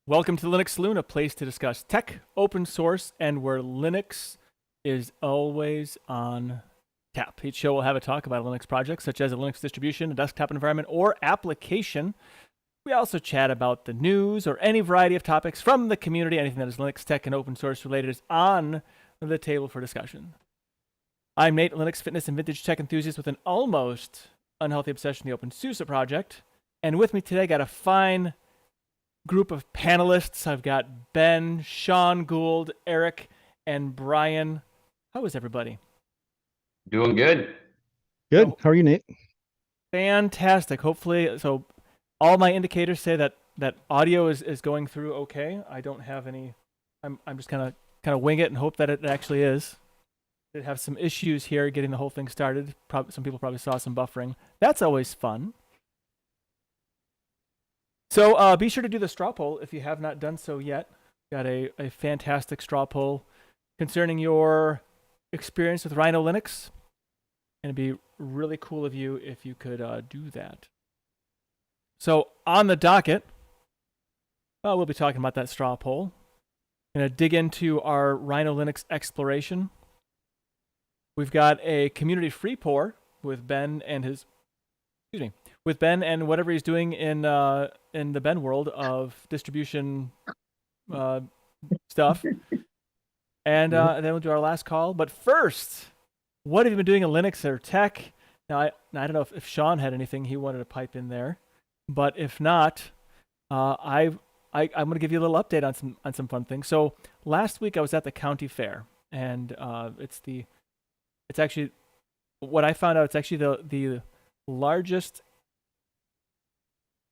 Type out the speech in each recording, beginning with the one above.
Welcome to the Linux Saloon, a place to discuss tech, open source, and where Linux is always on tap. Each show will have a talk about a Linux project, such as a Linux distribution, a desktop environment, or application. We also chat about the news or any variety of topics from the community. Anything that is Linux, tech, and open source related is on the table for discussion. I'm Nate, Linux fitness and vintage tech enthusiast with an almost unhealthy obsession with the OpenSUSE project. And with me today, I got a fine group of panelists. I've got Ben, Sean Gould, Eric, and Brian. How is everybody? Doing good. Good. Oh, How are you, Nate? fantastic. Hopefully, so all my indicators say that audio is going through okay. I don't have any. I'm just kind of wing it and hope that it actually is. Did have some issues here getting the whole thing started. Some people probably saw some buffering. That's always fun. So be sure to do the straw poll if you have not done so yet. Got a fantastic straw poll concerning your experience with Rhino Linux. And it'd be really cool of you if you could do that. So on the docket, we'll be talking about that straw poll. Going to dig into our Rhino Linux exploration. We've got a community free pour with Ben and his, with Ben and whatever he's doing in the Ben world of distribution stuff. And then we'll do our last call. But first, what have you been doing in Linux or tech? Now, I don't know if Sean had anything he wanted to pipe in there, but if not, I'm going to give you a little update on some fun things. So last week I was at the county fair, and it's actually what I found out. It's actually the largest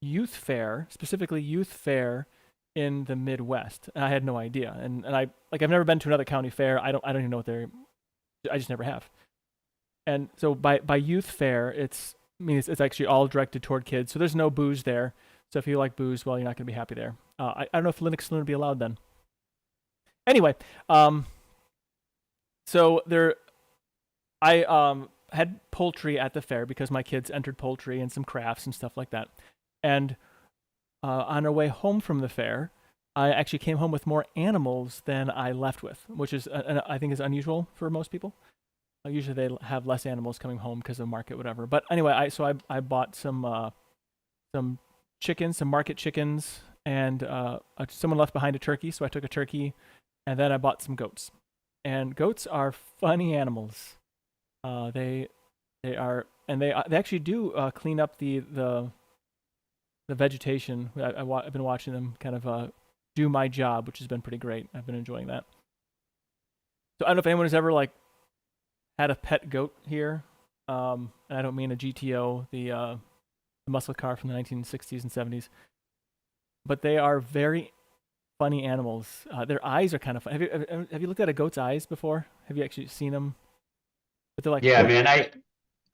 youth fair, specifically youth fair in the Midwest. And I had no idea. And I've never been to another county fair. I don't even know what I just never have. And so by youth fair, it's actually all directed toward kids. So there's no booze there. So if you like booze, well, you're not going to be happy there. I don't know if Linux Saloon would be allowed then. Anyway, so I had poultry at the fair because my kids entered poultry and some crafts and stuff like that. And on our way home from the fair, I actually came home with more animals than I left with, which is I think is unusual for most people. Usually they have less animals coming home because of the market, whatever. But anyway, I bought some chickens, some market chickens, and someone left behind a turkey, so I took a turkey, and then I bought some goats. And goats are funny animals. They are, and they actually do clean up the vegetation. I've been watching them kind of do my job, which has been pretty great. I've been enjoying that. So I don't know if anyone has ever had a pet goat here. And I don't mean a GTO, the muscle car from the 1960s and 70s, but they are very funny animals. Their eyes are kind of fun. Have you looked at a goat's eyes before? Have you actually seen them? But they're like, Yeah, man.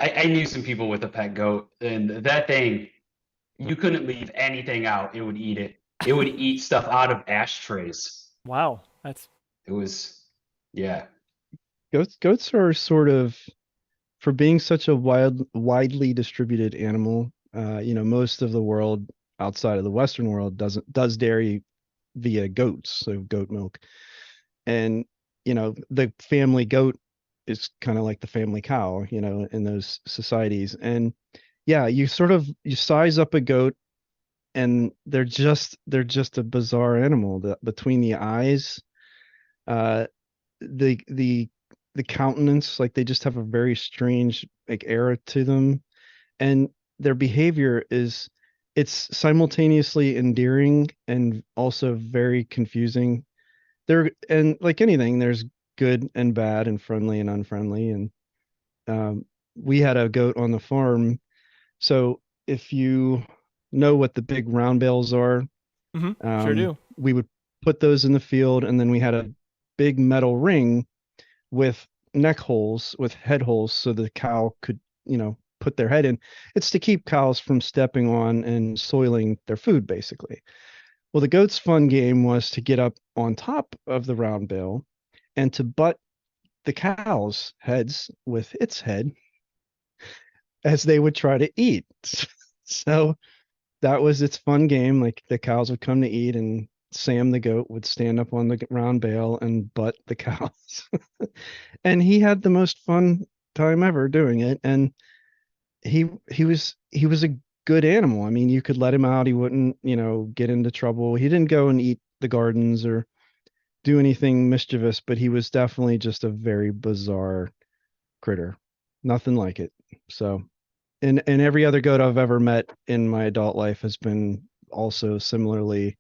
I knew some people with a pet goat, and that thing, you couldn't leave anything out. It would eat it. It would eat stuff out of ashtrays. wow, that's It was, yeah. Goats are sort of, for being such a widely distributed animal. Most of the world outside of the Western world does dairy via goats, so goat milk, and the family goat is kind of like the family cow, in those societies. And yeah, you size up a goat, and they're just a bizarre animal. Between the eyes, the countenance, like they just have a very strange era to them, and their behavior it's simultaneously endearing and also very confusing. And like anything, there's good and bad and friendly and unfriendly. And we had a goat on the farm. So if you know what the big round bales are, sure do. we would put those in the field, and then we had a big metal ring with neck holes, with head holes, so the cow could, put their head in. It's to keep cows from stepping on and soiling their food, basically. Well, the goat's fun game was to get up on top of the round bale and to butt the cow's heads with its head as they would try to eat. So that was its fun game. Like the cows would come to eat, and Sam the goat would stand up on the round bale and butt the cows. And he had the most fun time ever doing it. And he was a good animal. I mean, you could let him out, he wouldn't, get into trouble. He didn't go and eat the gardens or do anything mischievous, but he was definitely just a very bizarre critter. Nothing like it. So, and every other goat I've ever met in my adult life has been also similarly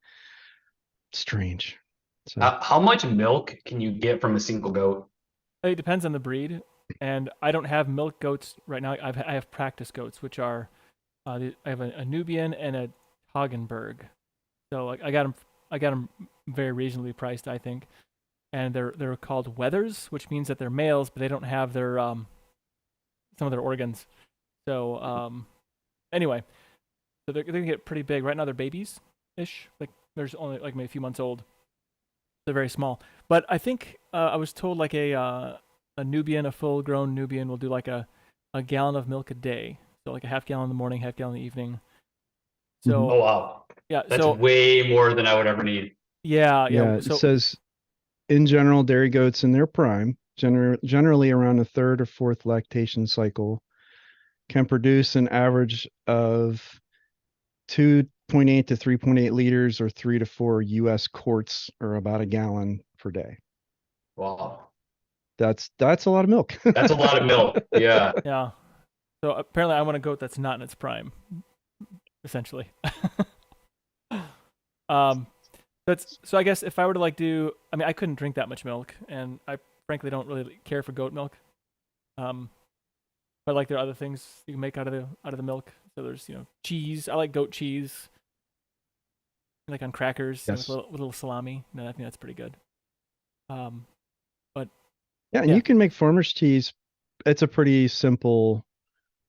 strange. So, How much milk can you get from a single goat? It depends on the breed, and I don't have milk goats right now. I have practice goats, which are I have a Nubian and a Toggenburg. So like I got them very reasonably priced, I think, and they're called wethers, which means that they're males, but they don't have their some of their organs. So anyway, so they're gonna get pretty big. Right now they're babies ish. Like there's only like maybe a few months old. They're very small. But I think I was told like a Nubian, a full grown Nubian will do like a gallon of milk a day. So like a half gallon in the morning, half gallon in the evening. So Oh wow, yeah, that's so way more than I would ever need. yeah. yeah, it So says in general, dairy goats in their prime, generally around the third or fourth lactation cycle, can produce an average of 2.8 to 3.8 liters or 3 to 4 US quarts or about a gallon per day. Wow, That's a lot of milk. that's a lot of milk. Yeah. yeah. So apparently I want a goat that's not in its prime, essentially. um that's so I guess if I were to like do I mean I couldn't drink that much milk and I frankly don't really care for goat milk. Um but like there are other things you can make out of the milk. So there's, cheese. I like goat cheese. Like on crackers with Yes. with a little salami. No, I think that's pretty good. Um but Yeah, and yeah. you can make farmer's cheese. It's a pretty simple,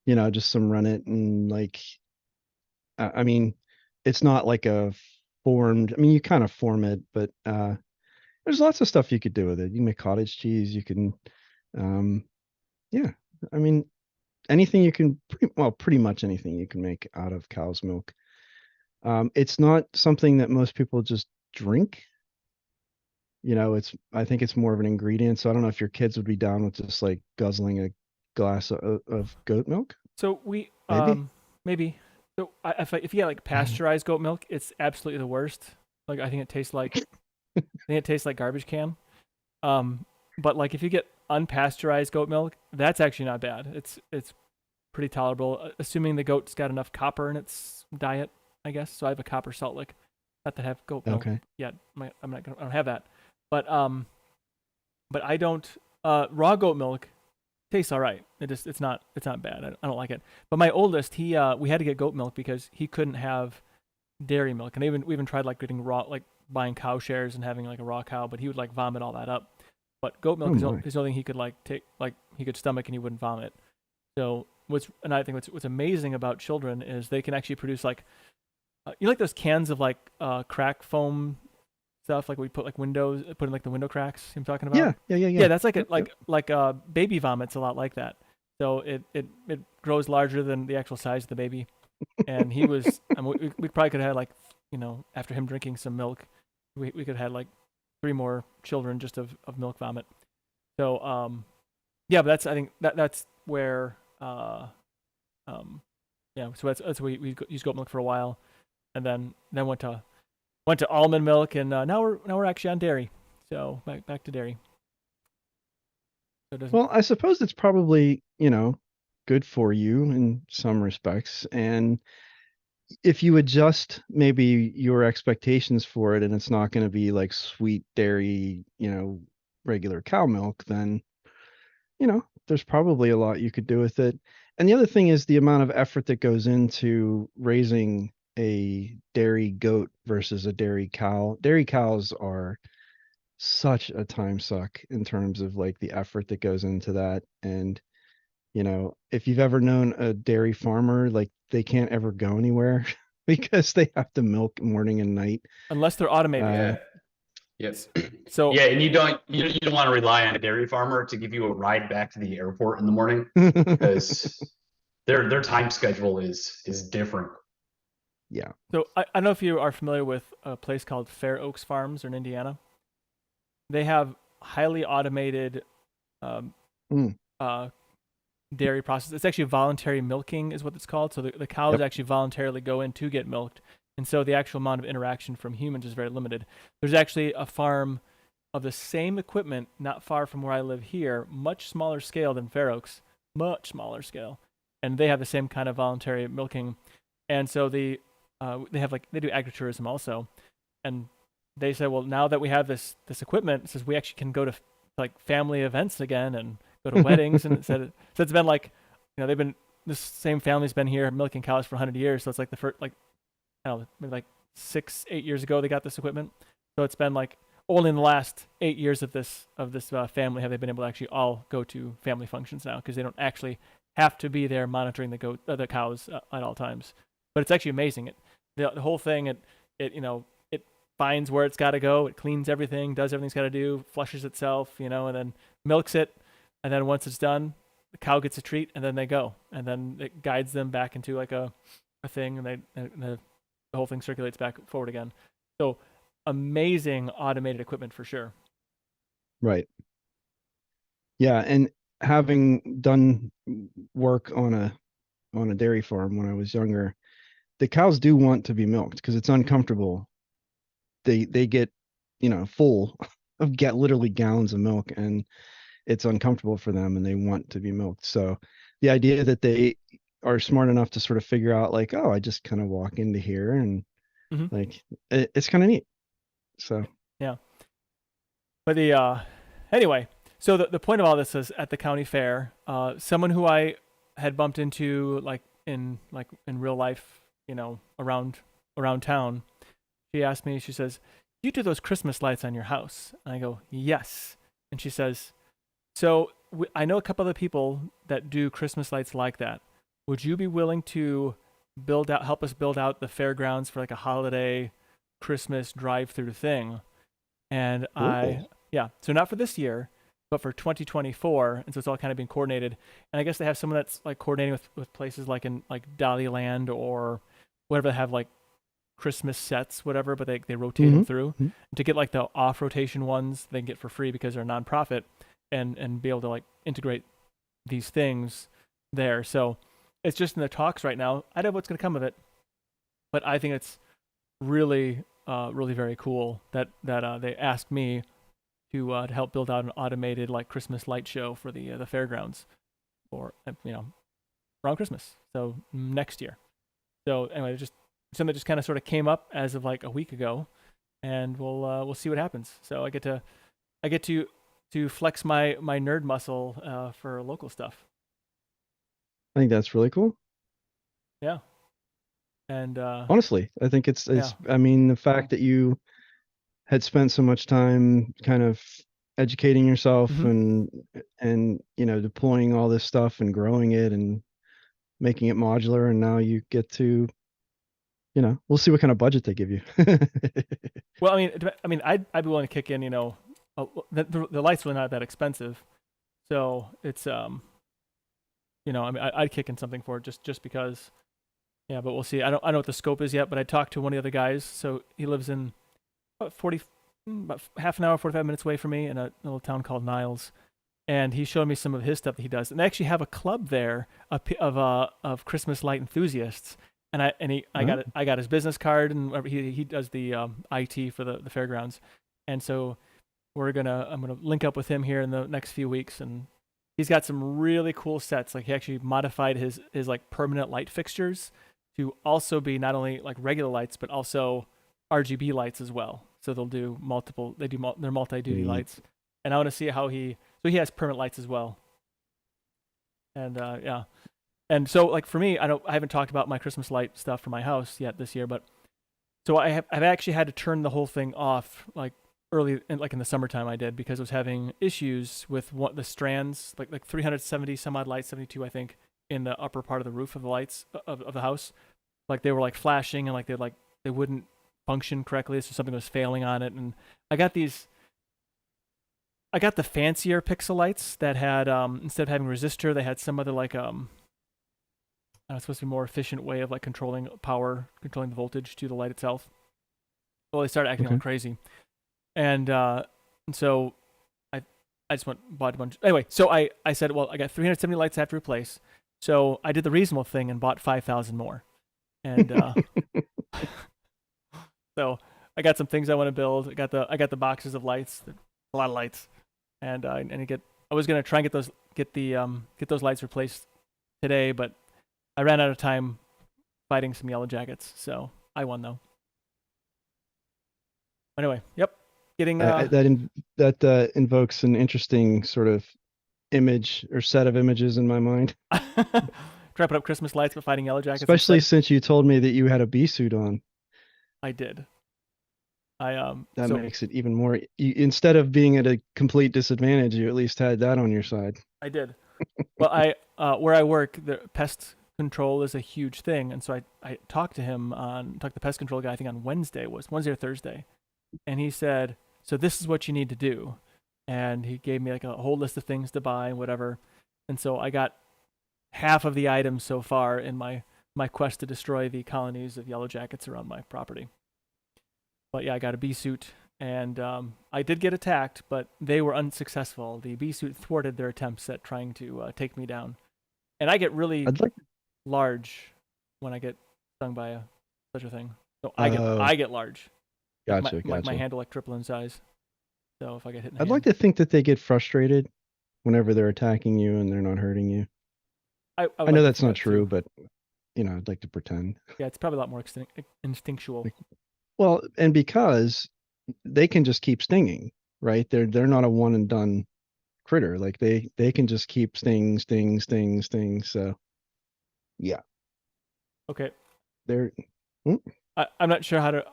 just some rennet and like, I mean, it's not like a formed, I mean, you kind of form it, but there's lots of stuff you could do with it. You can make cottage cheese. You can, um, yeah, I mean, anything you can, pretty much anything you can make out of cow's milk. It's not something that most people just drink. I think it's more of an ingredient. So I don't know if your kids would be down with just like guzzling a glass of goat milk. So we Maybe. maybe so if you get like pasteurized goat milk, it's absolutely the worst. Like I think it tastes like garbage can. But like if you get unpasteurized goat milk, that's actually not bad. It's pretty tolerable, assuming the goat's got enough copper in its diet, I guess. So I have a copper salt lick. Not that I have goat milk Okay. yet. I don't have that. But I don't raw goat milk tastes all right. It's not bad. I don't like it. But my oldest, he we had to get goat milk because he couldn't have dairy milk, and we even tried like getting raw, like buying cow shares and having like a raw cow, but he would like vomit all that up. But goat milk Oh is my. the only thing he could like take, like he could stomach and he wouldn't vomit. So and I think what's amazing about children is they can actually produce like like those cans of like crack foam stuff like we put like put in like the window cracks I'm talking about. Yeah. That's like Yep, yep. baby vomits a lot like that. So it grows larger than the actual size of the baby. And he was I mean, we probably could have had like, after him drinking some milk, we could have had like 3 more children just of milk vomit. So yeah, but I think that's where yeah, so that's we used goat milk for a while, and then went to almond milk, and now we're actually on dairy. So back to dairy. So it doesn't. Well, I suppose it's probably, good for you in some respects. And if you adjust maybe your expectations for it and it's not going to be like sweet dairy, regular cow milk, then, there's probably a lot you could do with it. And the other thing is the amount of effort that goes into raising a dairy goat versus a dairy cow. Dairy cows are such a time suck in terms of like the effort that goes into that. And, if you've ever known a dairy farmer, like they can't ever go anywhere because they have to milk morning and night. Unless they're automated. Yeah. Yes. So Yeah, and you don't want to rely on a dairy farmer to give you a ride back to the airport in the morning because their time schedule is different. Yeah. So I don't know if you are familiar with a place called Fair Oaks Farms in Indiana. They have highly automated um, Mm, uh, dairy process. It's actually voluntary milking is what it's called. So the cows yep. actually voluntarily go in to get milked. And so the actual amount of interaction from humans is very limited. There's actually a farm of the same equipment not far from where I live here, much smaller scale than Fair Oaks, much smaller scale. And they have the same kind of voluntary milking. And so they have like they do agritourism also. And they said, well, now that we have this equipment, it says we actually can go to like family events again and go to weddings. And it said so it's been like, they've been this same family's been here milking cows for 100 years. So it's like the first like I don't know, maybe like 6-8 years ago they got this equipment. So it's been like only in the last 8 years of this family have they been able to actually all go to family functions now because they don't actually have to be there monitoring the cows at all times. But it's actually amazing. The whole thing it finds where it's got to go. It cleans everything, does everything it's got to do, flushes itself, and then milks it. And then once it's done, the cow gets a treat, and then they go, and then it guides them back into like a thing, and the whole thing circulates back forward again. So amazing automated equipment for sure. Right. Yeah, and having done work on a dairy farm when I was younger, the cows do want to be milked because it's uncomfortable. They get, full of get literally gallons of milk, and it's uncomfortable for them and they want to be milked. So the idea that they are smart enough to sort of figure out like, oh, I just kind of walk into here and Mm-hmm. like it's kind of neat. So Yeah. But anyway, so the point of all this is at the county fair, someone who I had bumped into like in real life, around town, she asked me, she says, "You do those Christmas lights on your house?" And I go, "Yes." And she says, "So I know a couple other people that do Christmas lights like that. Would you be willing to help us build out the fairgrounds for like a holiday Christmas drive-through thing?" And cool. yeah, so not for this year, but for 2024. And so it's all kind of being coordinated. And I guess they have someone that's like coordinating with places like in like Dollyland or whatever they have like Christmas sets, whatever, but they rotate them through. Mm-hmm. And to get like the off rotation ones, they can get for free because they're a nonprofit and be able to like integrate these things there. So it's just in the talks right now. I don't know what's going to come of it, but I think it's really, really very cool that they asked me to help build out an automated like Christmas light show for the fairgrounds for around Christmas. So next year. So anyway, just something that just kind of sort of came up as of like a week ago, and we'll see what happens. So I get to flex my nerd muscle for local stuff. I think that's really cool. Yeah, and Honestly, I think yeah. I mean, the fact that you had spent so much time kind of educating yourself Mm-hmm. and deploying all this stuff and growing it and making it modular, and now you get to, we'll see what kind of budget they give you. Well, I mean, I'd be willing to kick in. The lights were not that expensive, so it's I mean, I'd kick in something for it just because. Yeah, but we'll see. I don't know what the scope is yet, but I talked to one of the other guys. So he lives in about half an hour, 45 minutes away from me in a little town called Niles, and he showed me some of his stuff that he does. And they actually have a club there of Christmas light enthusiasts. And Huh? I got his business card, and he does the IT for the fairgrounds, and so I'm gonna link up with him here in the next few weeks, and he's got some really cool sets. Like he actually modified his like permanent light fixtures to also be not only like regular lights but also RGB lights as well. So they'll do multiple. They're multi-duty Sweet. lights, and I want to see how so he has permanent lights as well. And yeah, and so like for me, I haven't talked about my Christmas light stuff for my house yet this year, but so I've actually had to turn the whole thing off like in the summertime I did because I was having issues with the strands like 370 some odd lights, 72 I think, in the upper part of the roof of the lights of the house. Like they were like flashing and like they wouldn't function correctly, so something was failing on it. And I got the fancier pixel lights that had instead of having resistor, they had some other like It's supposed to be a more efficient way of like controlling power, controlling the voltage to the light itself. Well, they started acting Okay. all crazy, and so I I just bought a bunch. Anyway, so I said, well, I got 370 lights I have to replace. So I did the reasonable thing and bought 5,000 more, and so I got some things I want to build. I got the boxes of lights, a lot of lights, and I was gonna try and get those lights replaced today, but I ran out of time fighting some yellow jackets, so I won though. Anyway, yep, getting That invokes an interesting sort of image or set of images in my mind, try put up Christmas lights, but fighting yellow jackets especially instead. since you told me that you had a bee suit on. I did. That So makes it even more. Instead of being at a complete disadvantage, you at least had that on your side. I did. Well, where I work, the pest control is a huge thing, and so I talked to the pest control guy. I think on Wednesday or Thursday, and he said, "So this is what you need to do," and he gave me like a whole list of things to buy and whatever, and so I got half of the items so far in my quest to destroy the colonies of yellow jackets around my property. But yeah, I got a bee suit, and I did get attacked, but they were unsuccessful. The bee suit thwarted their attempts at trying to take me down, and I get really I'd like. large when I get stung by such a thing. So Oh, I get large. gotcha, Like my gotcha. hand will like triple in size. So if I get hit in the I'd like hand, to think that they get frustrated whenever they're attacking you and they're not hurting you. I I would know like to that's think not that too. true, but I'd like to pretend. Yeah, it's probably a lot more instinctual. Like, well, and because they can just keep stinging, right? They're not a one and done critter. Like they can just keep sting, sting, sting, sting. So yeah, Okay, they're mm, I'm not sure how to.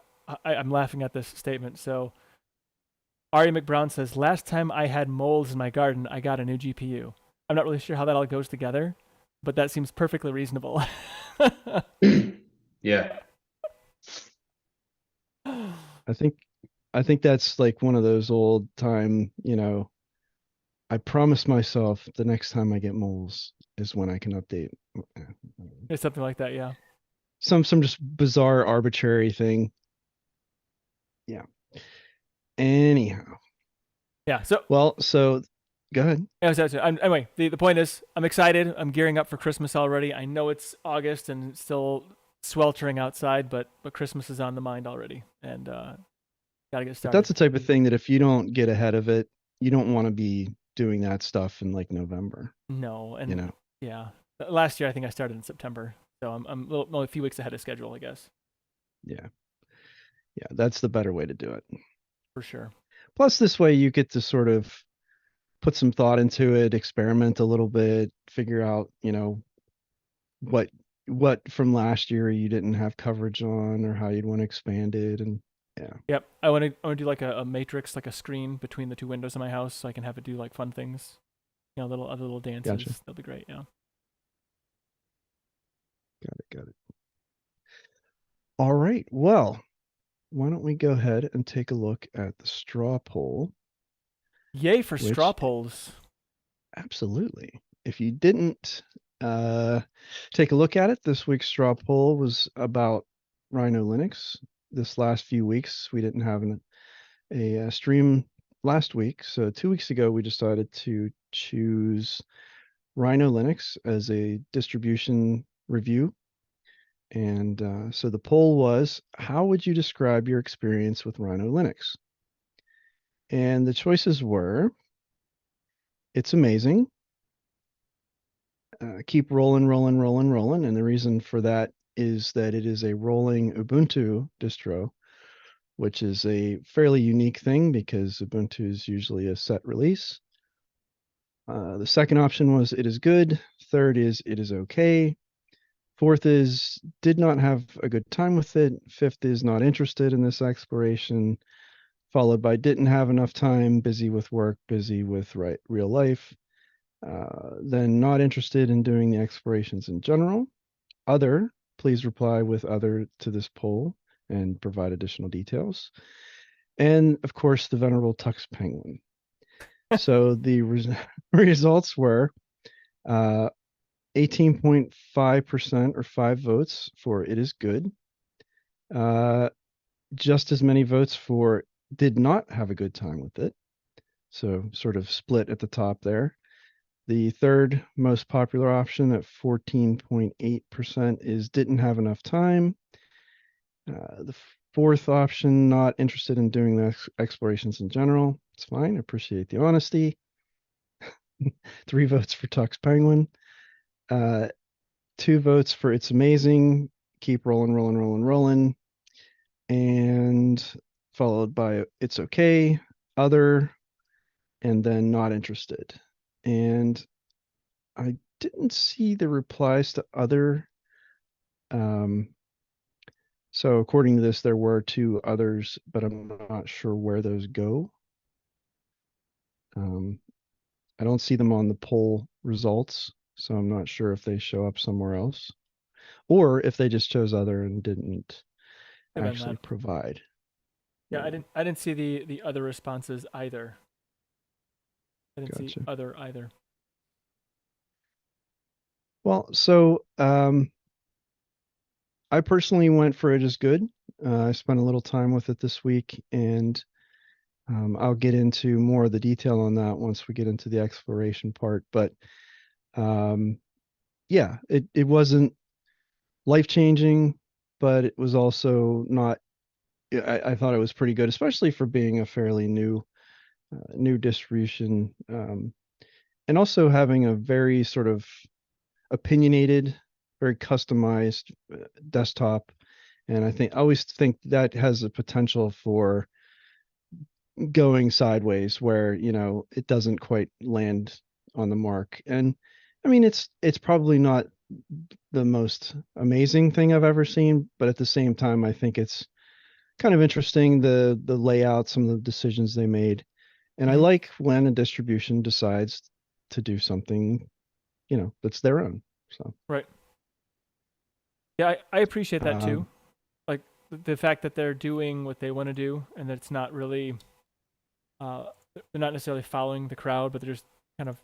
I'm laughing at this statement. So Ari McBrown says, "Last time I had moles in my garden, I got a new GPU." I'm not really sure how that all goes together, but that seems perfectly reasonable. Yeah. I think I think that's like one of those old time, I promise myself the next time I get moles is when I can update. It's something like that, yeah. Some just bizarre arbitrary thing. Yeah. Anyhow. Yeah. So Well, so go ahead. anyway, the point is, I'm excited. I'm gearing up for Christmas already. I know it's August and it's still sweltering outside, but Christmas is on the mind already, and gotta get But that's started. the type of thing that if you don't get ahead of it, you don't want to be doing that stuff in like November, No, you and know. yeah, last year I think I started in September, so only a few weeks ahead of schedule, I guess, Yeah. Yeah, that's the better way to do it. for sure. Plus this way you get to sort of put some thought into it, experiment a little bit, figure out, what from last year you didn't have coverage on or how you'd want to expand it and yeah. Yep, I want to do like a matrix, like a screen between the two windows in my house, so I can have it do like fun things, little Gotcha. dances. That'll be great. Yeah. Got it. Got it. All right. Well, why don't we go ahead and take a look at the straw poll, Yay for straw which polls. absolutely. If you didn't take a look at it, this week's straw poll was about Rhino Linux. This last few weeks, we didn't have a stream last week. So 2 weeks ago, we decided to choose Rhino Linux as a distribution review. And so the poll was, how would you describe your experience with Rhino Linux? And the choices were, it's amazing. Keep rolling, rolling, rolling, rolling. And the reason for that is that it is a rolling Ubuntu distro, which is a fairly unique thing because Ubuntu is usually a set release. The second option was it is good. Third is it is okay. Fourth is did not have a good time with it. Fifth is not interested in this exploration. Followed by didn't have enough time, busy with work, busy with real life. Then not interested in doing the explorations in general. Other, please reply with other to this poll and provide additional details. And of course, the venerable Tux Penguin. So the results were 18.5% or 5 votes for it is good. Just as many votes for did not have a good time with it. So sort of split at the top there. The third most popular option at 14.8% is didn't have enough time. The fourth option, not interested in doing the explorations in general. It's fine. Appreciate the honesty. 3 votes for Tux Penguin. 2 votes for It's Amazing. Keep rolling, rolling, rolling, rolling. And followed by It's Okay, Other, and then Not Interested. And I didn't see the replies to Other. So according to this, there were 2 others, but I'm not sure where those go. I don't see them on the poll results, so I'm not sure if they show up somewhere else, or if they just chose Other and didn't Could've been actually that. provide. Yeah, I didn't see the other responses either. I didn't see Gotcha. other either. Well, so I personally went for It Is Good. I spent a little time with it this week, and I'll get into more of the detail on that once we get into the exploration part. But yeah, it wasn't life-changing, but it was also not. I thought it was pretty good, especially for being a fairly new distribution, and also having a very sort of opinionated, very customized desktop. And I always think that has a potential for going sideways where, it doesn't quite land on the mark. And I mean, it's probably not the most amazing thing I've ever seen, but at the same time, I think it's kind of interesting, the layout, some of the decisions they made. And I Mhm. like when a distribution decides to do something, that's their own. So Right. Yeah, I appreciate that too. um, Like the fact that they're doing what they want to do, and that it's not really, they're not necessarily following the crowd, but they're just kind of,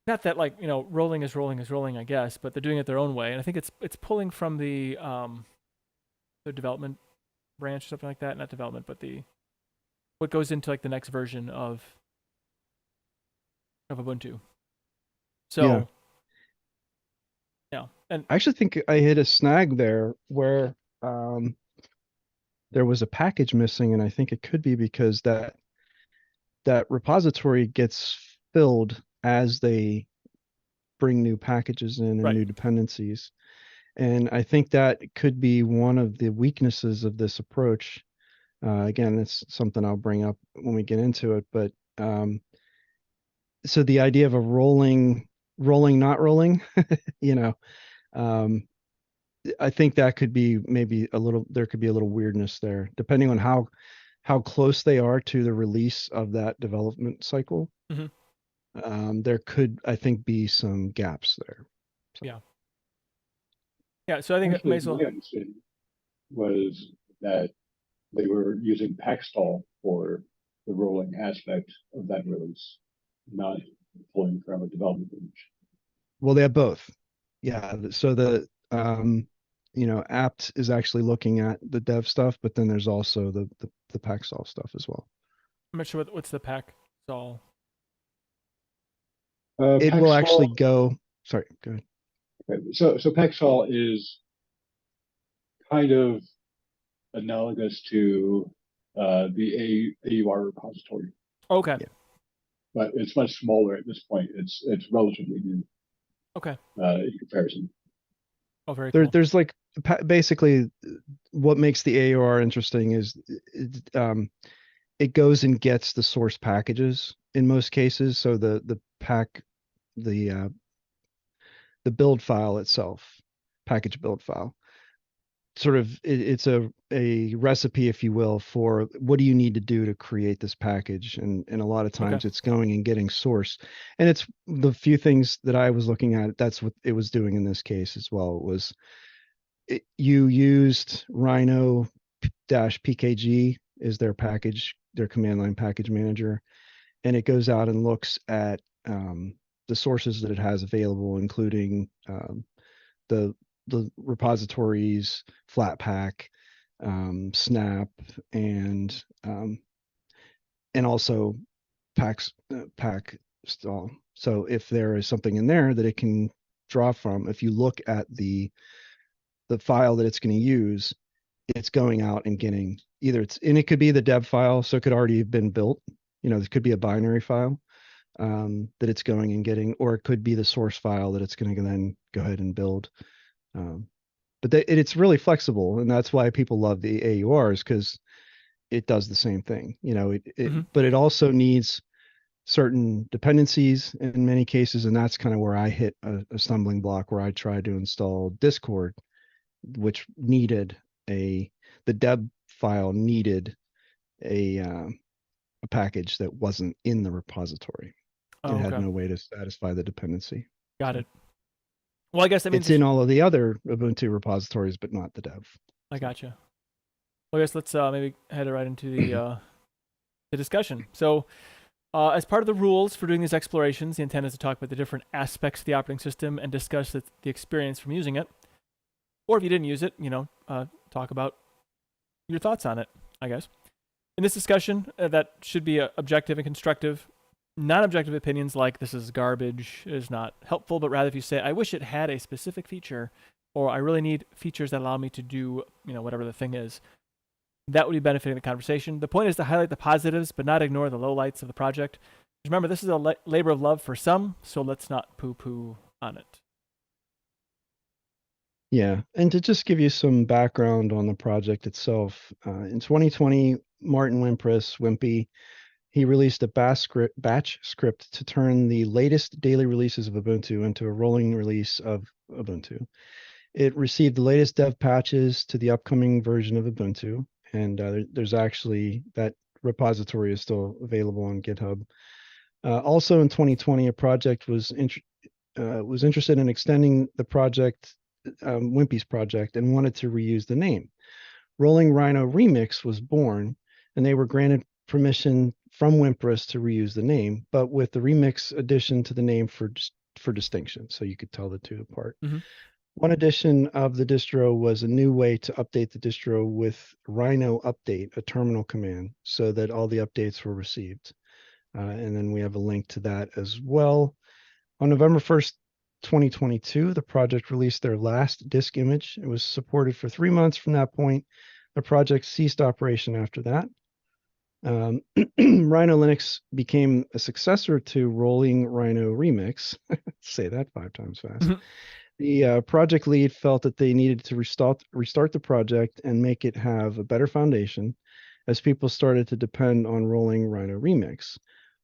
not that, like, rolling is rolling is rolling, I guess, but they're doing it their own way. And I think it's pulling from the development branch or something like that. Not development, but the what goes into like the next version of Ubuntu. yeah, So yeah, and I actually think I hit a snag there where um, there was a package missing, and I think it could be because that repository gets filled as they bring new packages in and right. new dependencies. And I think that could be one of the weaknesses of this approach. Again, it's something I'll bring up when we get into it, but so the idea of a rolling, not rolling, you know, um, I think that could be maybe there could be a little weirdness there, depending on how close they are to the release of that development cycle. Hmm. There could, I think, be some gaps there. So, Yeah, yeah. So I think it may Actually, as well. my understanding was that they were using Paxstall for the rolling aspect of that release, not pulling from a development image. well, they have both. Yeah. So apt is actually looking at the dev stuff, but then there's also the Paxol stuff as well. I'm not sure what's the pack. So It will Paxstall, actually go. Sorry, go ahead. so Paxstall is kind of analogous to the AUR repository, okay, Yeah. but it's much smaller at this point. It's relatively new okay. in comparison. Oh, very cool. There's like basically what makes the AOR interesting is it goes and gets the source packages in most cases. So the uh, the build file itself, package build file, sort of it's a recipe, if you will, for what do you need to do to create this package. And a lot of Okay. times it's going and getting source. And it's the few things that I was looking at, that's what it was doing in this case as well. It was you used Rhino -pkg is their command line package manager, and it goes out and looks at the sources that it has available, including the repositories, Flatpak, Snap, and also pack stall. So if there is something in there that it can draw from, if you look at the file that it's going to use, it's going out and getting either and it could be the dev file, so it could already have been built. It could be a binary file that it's going and getting, or it could be the source file that it's going to then go ahead and build. But it's really flexible, and that's why people love the AURs, because it does the same thing. But it also needs certain dependencies in many cases, and that's kind of where I hit a stumbling block, where I tried to install Discord, which needed the deb file needed a package that wasn't in the repository. Oh, It had okay. no way to satisfy the dependency. Got it. Well, I guess that means it's in all of the other Ubuntu repositories, but not the dev. I gotcha. Well, I guess let's maybe head right into the discussion. So, as part of the rules for doing these explorations, the intent is to talk about the different aspects of the operating system and discuss the experience from using it. Or if you didn't use it, talk about your thoughts on it, I guess. In this discussion, that should be objective and constructive. Non-objective opinions like "this is garbage" is not helpful, but rather if you say, "I wish it had a specific feature," or "I really need features that allow me to do, whatever the thing is," that would be benefiting the conversation. The point is to highlight the positives, but not ignore the lowlights of the project. Remember, this is a labor of love for some, so let's not poo-poo on it. Yeah, and to just give you some background on the project itself, in 2020, Martin Wimpress, Wimpy, he released a batch script to turn the latest daily releases of Ubuntu into a rolling release of Ubuntu. It received the latest dev patches to the upcoming version of Ubuntu, and there's actually, that repository is still available on GitHub. Also in 2020, a project was interested in extending the project, Wimpy's project, and wanted to reuse the name. Rolling Rhino Remix was born, and they were granted permission from Wimpress to reuse the name, but with the remix addition to the name for distinction, so you could tell the two apart. One addition of the distro was a new way to update the distro with Rhino Update, a terminal command, so that all the updates were received. And then we have a link to that as well. On November 1st, 2022, the project released their last disk image. It was supported for 3 months from that point. The project ceased operation after that. Rhino Linux became a successor to Rolling Rhino Remix. Say that 5 times fast. The project lead felt that they needed to restart the project and make it have a better foundation, as people started to depend on Rolling Rhino Remix.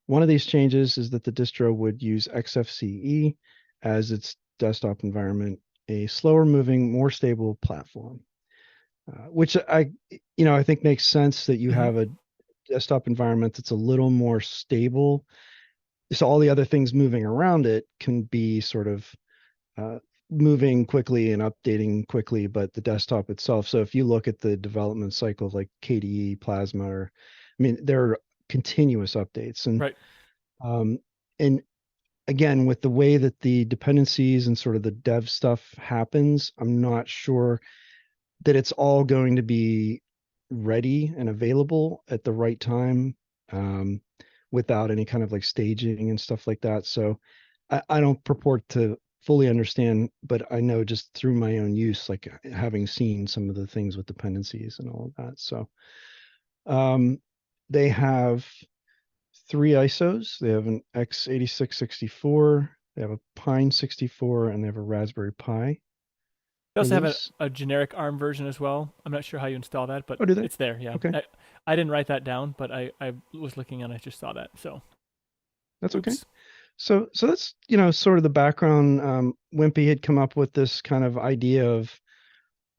One of these changes is that the distro would use XFCE as its desktop environment, a slower moving, more stable platform, which I think makes sense, that you have a desktop environment that's a little more stable. So all the other things moving around it can be sort of moving quickly and updating quickly, but the desktop itself. So if you look at the development cycle of like KDE, Plasma, there are continuous updates, and right. And again, with the way that the dependencies and sort of the dev stuff happens, I'm not sure that it's all going to be ready and available at the right time, without any kind of like staging and stuff like that. So I don't purport to fully understand, but I know just through my own use, like having seen some of the things with dependencies and all of that. So they have 3 ISOs. They have an x86-64, they have a Pine 64, and they have a Raspberry Pi. They also have a generic ARM version as well. I'm not sure how you install that, but it's there. Yeah. Okay. I didn't write that down, but I was looking and I just saw that. So that's okay. So that's, sort of the background. Wimpy had come up with this kind of idea of,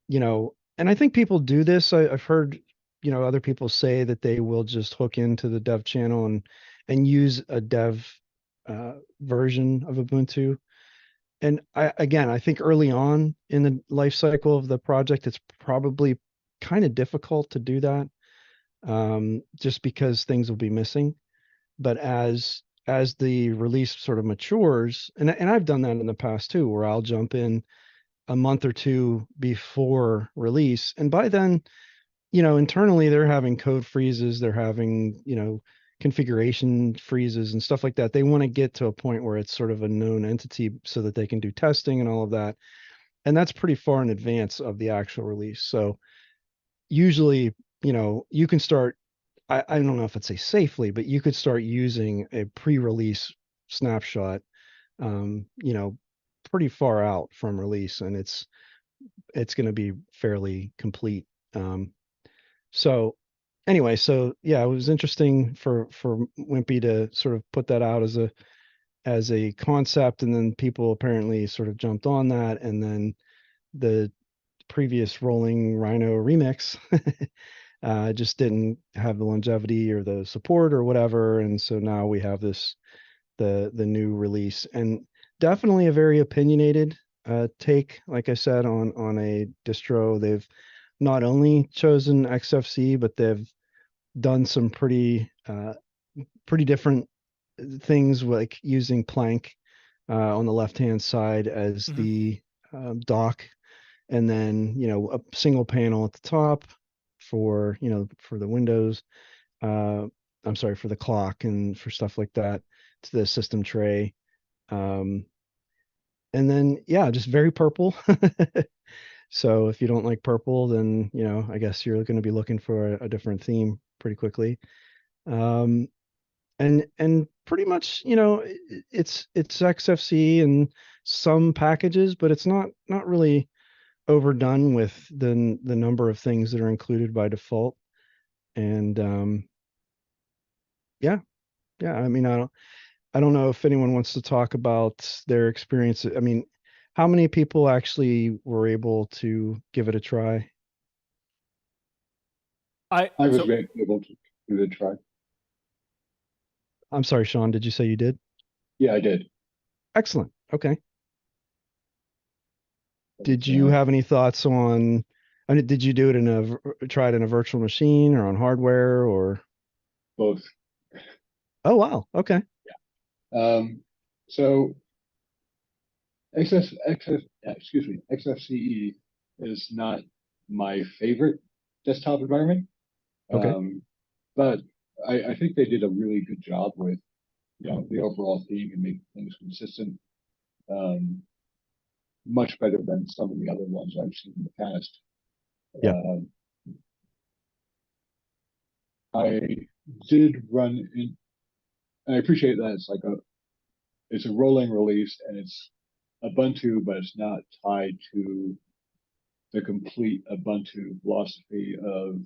and I think people do this. I've heard, other people say that they will just hook into the dev channel and use a dev version of Ubuntu. And I think early on in the life cycle of the project, it's probably kind of difficult to do that, just because things will be missing. But as as the release sort of matures, and I've done that in the past too, where I'll jump in a month or two before release, and by then, internally they're having code freezes, they're having, configuration freezes and stuff like that. They want to get to a point where it's sort of a known entity so that they can do testing and all of that. And that's pretty far in advance of the actual release. So usually, you can start, I don't know if I'd say safely, but you could start using a pre-release snapshot, pretty far out from release, and it's going to be fairly complete. So anyway, so yeah, it was interesting for Wimpy to sort of put that out as a concept, and then people apparently sort of jumped on that, and then the previous rolling Rhino remix just didn't have the longevity or the support or whatever, and so now we have the new release, and definitely a very opinionated take, like I said, on a distro. They've not only chosen XFC, but they've done some pretty different things, like using Plank on the left hand side as the dock, and then a single panel at the top for for the windows. I'm sorry, for the clock and for stuff like that, to the system tray. And then yeah, just very purple. So if you don't like purple, then I guess you're going to be looking for a different theme pretty quickly. And pretty much, it's XFC and some packages, but it's not really overdone with the number of things that are included by default. And yeah, I mean, I don't know if anyone wants to talk about their experience. I mean, how many people actually were able to give it a try? I was So able to give it a try. I'm sorry, Sean, did you say you did? Yeah, I did. Excellent. Okay. Did But, you have any thoughts on, I mean, did you do it try it in a virtual machine or on hardware or? both. Oh, wow. Okay. So XFCE is not my favorite desktop environment. Okay. But I think they did a really good job with the overall theme and making things consistent. Much better than some of the other ones I've seen in the past. Yeah. I did run in, and I appreciate that it's a rolling release and it's Ubuntu, but it's not tied to the complete Ubuntu philosophy of,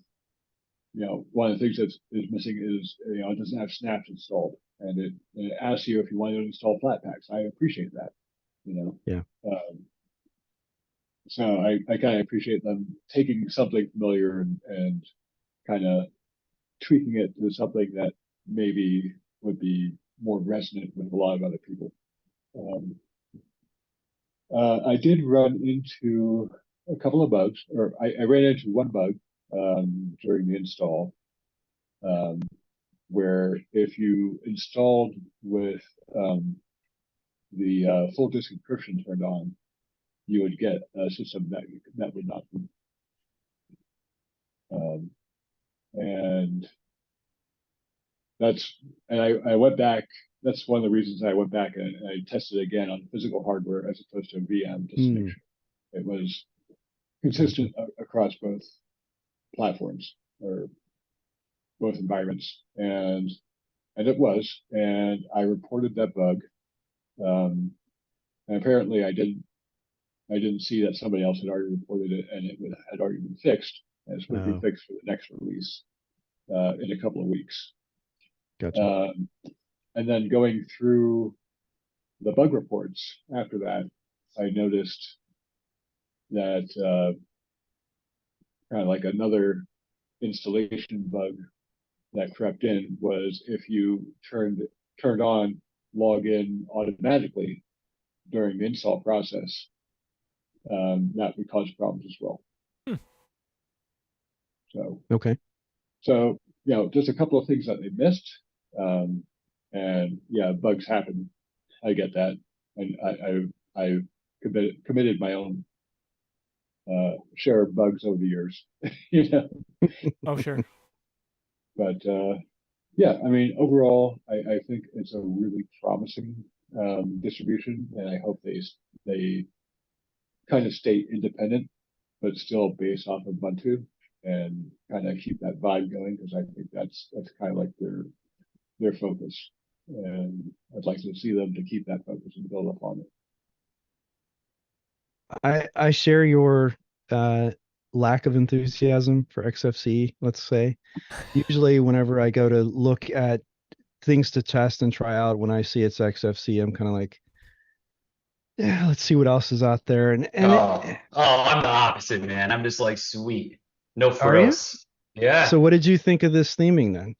one of the things that is missing is, it doesn't have snaps installed, and it asks you if you want to install Flatpaks. I appreciate that, Yeah. So I kind of appreciate them taking something familiar and kind of tweaking it to something that maybe would be more resonant with a lot of other people. I did run into a couple of bugs, or I ran into one bug during the install, where if you installed with the full disk encryption turned on, you would get a system that would not be. And I went back. That's one of the reasons I went back and I tested again on physical hardware as opposed to VM, just to make sure it was consistent across both platforms or both environments, and it was. And I reported that bug, and apparently I didn't see that somebody else had already reported it, and it had already been fixed, and it's going to be fixed for the next release in a couple of weeks. Gotcha. And then going through the bug reports after that, I noticed that kind of like another installation bug that crept in was if you turned on login automatically during the install process, that would cause problems as well. Okay. So just a couple of things that they missed. And yeah, bugs happen. I get that, and I committed my own share of bugs over the years, you know. Oh, sure. But yeah, I mean, overall, I think it's a really promising distribution, and I hope they kind of stay independent, but still based off of Ubuntu, and kind of keep that vibe going, because I think that's kind of like their focus, and I'd like to see them to keep that focus and build upon it. I share your lack of enthusiasm for XFCE, let's say. Usually whenever I go to look at things to test and try out, when I see it's XFCE, I'm kind of like, yeah, let's see what else is out there. And I'm the opposite, man. I'm just like, sweet, no are you? frills. Yeah, So what did you think of this theming then?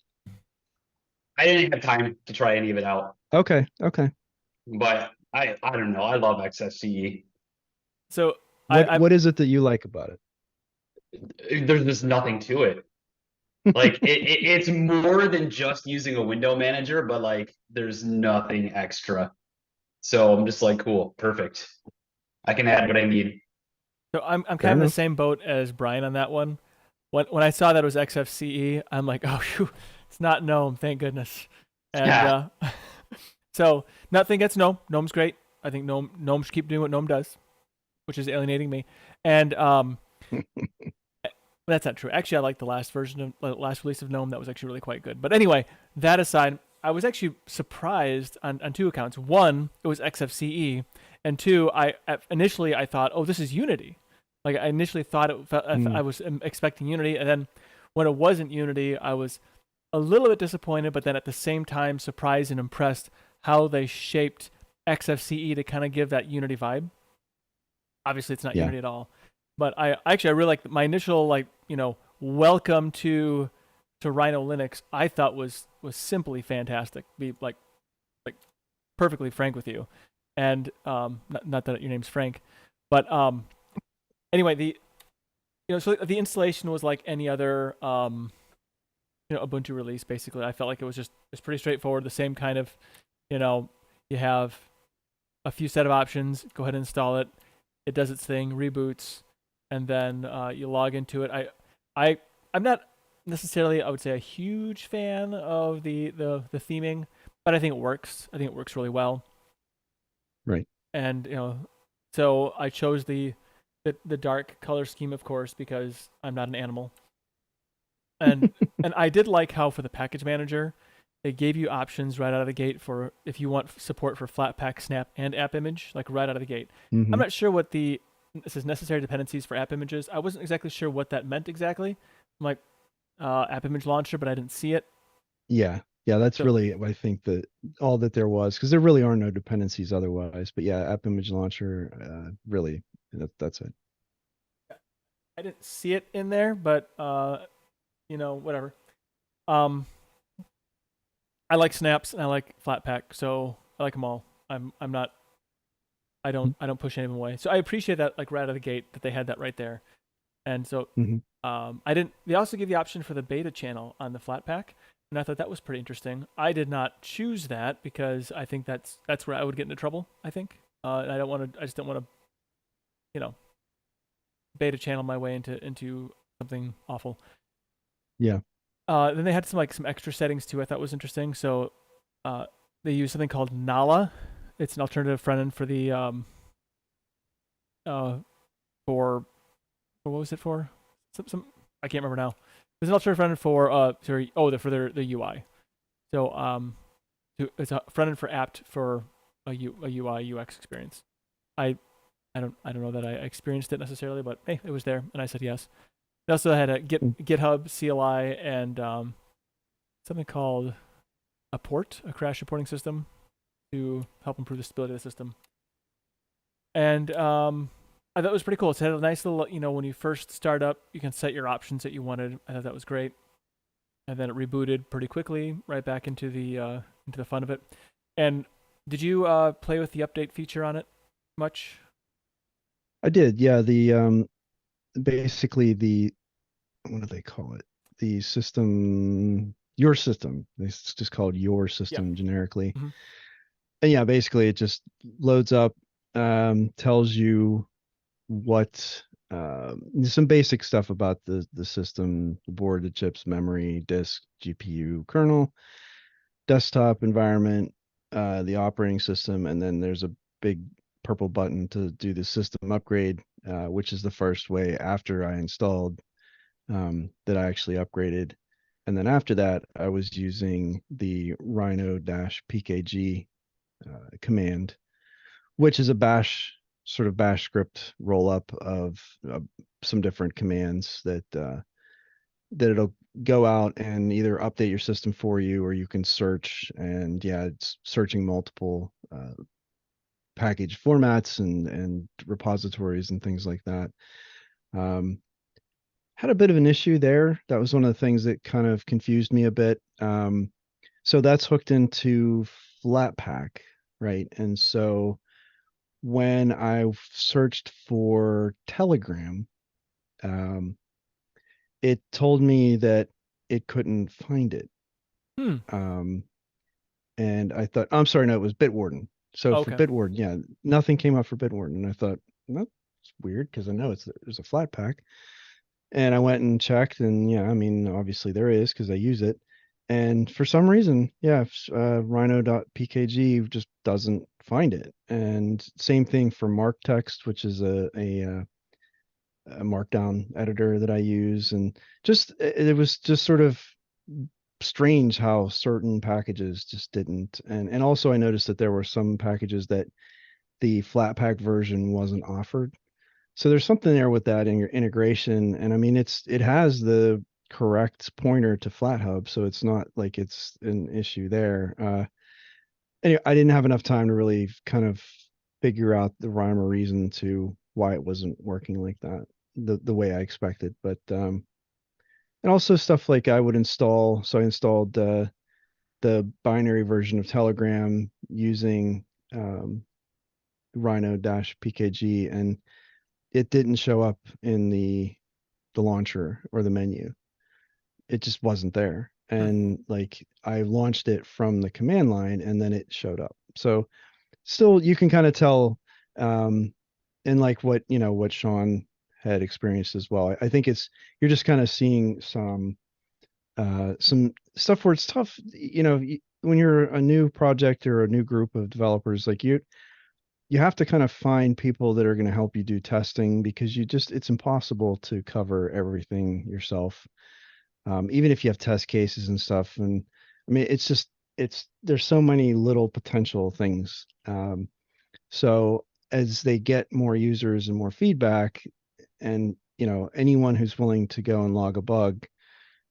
I didn't have time to try any of it out, Okay, okay. but I don't know. I love XFCE. So What I what is it that you like about There's just nothing to it. Like it's more than just using a window manager, but like there's nothing extra. So I'm just like, cool, perfect. I can add what I need. I'm Fair kind of in the enough. same boat as Brian on that one. When I saw that it was XFCE, I'm like, oh, phew, it's not GNOME, thank goodness. And Yeah. so nothing against GNOME. GNOME's great. I think GNOME should keep doing what GNOME does, which is alienating me. And that's not true. Actually, I like the last last release of GNOME. That was actually really quite good. But anyway, that aside, I was actually surprised on two accounts. One, it was XFCE, and two, initially I thought, oh, this is Unity. Like I initially thought Hmm. I was expecting Unity, and then when it wasn't Unity, I was a little bit disappointed, but then at the same time surprised and impressed how they shaped XFCE to kind of give that Unity vibe. Obviously, it's not Yeah. Unity at all, but I really like my initial welcome to Rhino Linux. I thought was simply fantastic. Be like perfectly frank with you, and not that your name's Frank, but anyway, so the installation was like any other Ubuntu release. Basically, I felt like it's pretty straightforward. The same kind of, you know, you have a few set of options. Go ahead and install it. It does its thing, reboots, and then you log into it. I'm not necessarily, I would say, a huge fan of the theming, but I think it works. I think it works really well. Right. And so I chose the dark color scheme, of course, because I'm not an animal. And and I did like how for the package manager, they gave you options right out of the gate for if you want support for Flatpak, Snap, and App Image, like right out of the gate. I'm Hmm. not sure what this is necessary dependencies for app images. I wasn't exactly sure what that meant exactly. I'm like app image launcher, but I didn't see it. Yeah. Yeah, that's So really, I think, that all that there was, because there really are no dependencies otherwise. But yeah, App Image Launcher, really, that's it. I didn't see it in there, but whatever. Um, I like snaps and I like Flatpak, so I like them all. I'm not I don't push any of them away. So I appreciate that like right out of the gate that they had that right there. And so Mm-hmm. I didn't. They also give the option for the beta channel on the Flatpak, and I thought that was pretty interesting. I did not choose that because I think that's where I would get into trouble. I think. And I don't want to. I just don't want to, you know, beta channel my way into something awful. Yeah. Then they had some extra settings too. I thought was interesting. So they use something called Nala. It's an alternative front end for the uh for what was it for? Some I can't remember now. There's an alternative front end for for their UI. So it's a front end for apt for a UI UX experience. I I don't know that I experienced it necessarily, but hey, it was there, and I said yes. They also had a GitHub CLI and something called a crash reporting system, to help improve the stability of the system. And I thought it was pretty cool. It had a nice little, when you first start up, you can set your options that you wanted. I thought that was great. And then it rebooted pretty quickly, right back into the fun of it. And did you play with the update feature on it much? I did. Yeah. Basically what do they call it? The system. your system. It's just called your Yeah. system generically. Mhm. And yeah, basically it just loads up, tells you what some basic stuff about the system, the board, the chips, memory, disk, GPU, kernel, desktop environment, the operating system, and then there's a big purple button to do the system upgrade, which is the first way after I installed that I actually upgraded. And then after that, I was using the Rhino-PKG command, which is a bash script roll up of some different commands that it'll go out and either update your system for you, or you can search. And yeah, it's searching multiple package formats and repositories and things like that. Um, had a bit of an issue there. That was one of the things that kind of confused me a bit. So that's hooked into Flatpak, right? And so when I searched for Telegram, um, it told me that it couldn't find it. Hmm. Um, and I thought, I'm sorry, no, it was Bitwarden. So for Okay. Bitwarden, yeah, nothing came up for Bitwarden. And I thought, well, that's weird because I know there's a Flatpak. And I went and checked, and yeah, I mean, obviously there is because I use it. And for some reason, yeah, rhino.pkg just doesn't find it. And same thing for MarkText, which is a markdown editor that I use. And just it was just sort of strange how certain packages just didn't. And also I noticed that there were some packages that the Flatpak version wasn't offered. So there's something there with that in your integration. And I mean, it has the correct pointer to FlatHub, so it's not like it's an issue there. Anyway, I didn't have enough time to really kind of figure out the rhyme or reason to why it wasn't working like that, the way I expected. But and also stuff like I would install. So I installed the binary version of Telegram using Rhino-PKG, and it didn't show up in the launcher or the menu. It just wasn't there. Hmm. And like I launched it from the command line and then it showed up. So still you can kind of tell, and like what what Sean had experienced as well. I think you're just kind of seeing some stuff where it's tough, when you're a new project or a new group of developers, like you have to kind of find people that are going to help you do testing, because it's impossible to cover everything yourself. Even if you have test cases and stuff. And I mean, there's so many little potential things. So as they get more users and more feedback, and anyone who's willing to go and log a bug,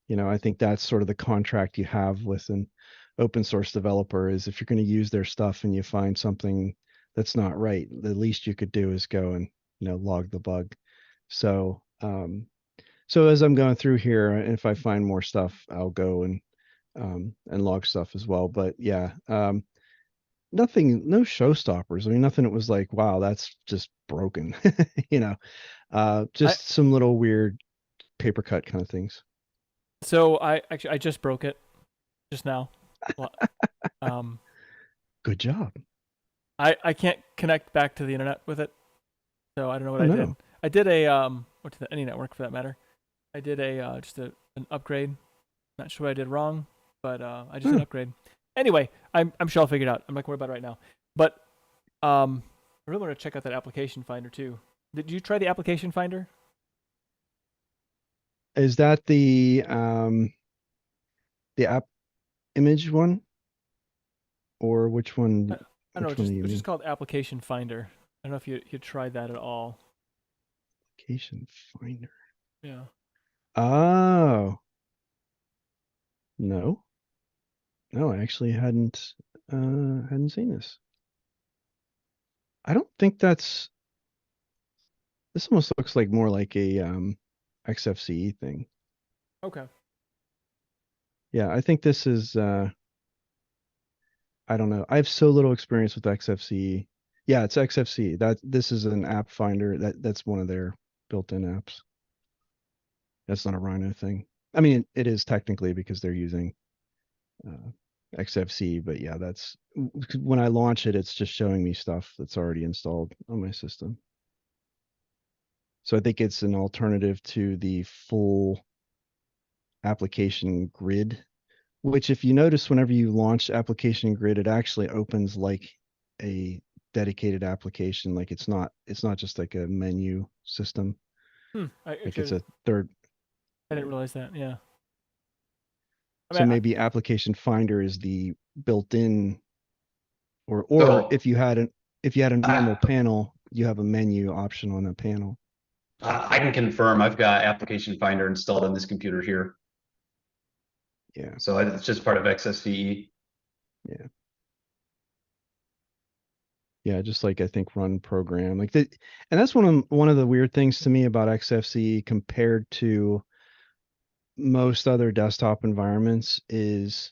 I think that's sort of the contract you have with an open source developer, is if you're going to use their stuff and you find something that's not right, the least you could do is go and log the bug. So so as I'm going through here, and if I find more stuff, I'll go and log stuff as well. But yeah, no showstoppers. I mean, nothing that was like, wow, that's just broken. I Just some little weird paper cut kind of things. so I just broke it just now. Well, um, Good job. I can't connect back to the internet with it, so I don't know what Oh I did. no. I did a or to any network for that matter. I did a just an upgrade. Not sure what I did wrong, but I just did an upgrade. Anyway, I'm sure I'll figure it out. I'm not worried about it right now. But I really want to check out that application finder too. Did you try the application finder? Is that the app image one, or which one? I don't know. Which one do you It's just mean? called application finder. I don't know if you tried that at all. Application Finder. Yeah. Oh no, no, I actually hadn't seen this. I don't think this almost looks like more like a XFCE thing. Okay. Yeah, I think this is I don't know. I have so little experience with XFCE. Yeah, it's XFCE. This is an app finder. That's one of their built-in apps. That's not a Rhino thing. I mean, it is technically because they're using XFCE, but yeah, that's when I launch it, it's just showing me stuff that's already installed on my system. So I think it's an alternative to the full application grid, which if you notice, whenever you launch application grid, it actually opens like a dedicated application. Like it's not just like a menu system. Like it's a third. I didn't realize that. Yeah. I So mean, maybe application finder is the built-in, or So if you had a normal I, panel, you have a menu option on the panel. I can confirm I've got Application Finder installed on this computer here. Yeah. So it's just part of XSVE. Yeah. Yeah, just like I think run program like that. And that's one of the weird things to me about XFCE compared to most other desktop environments is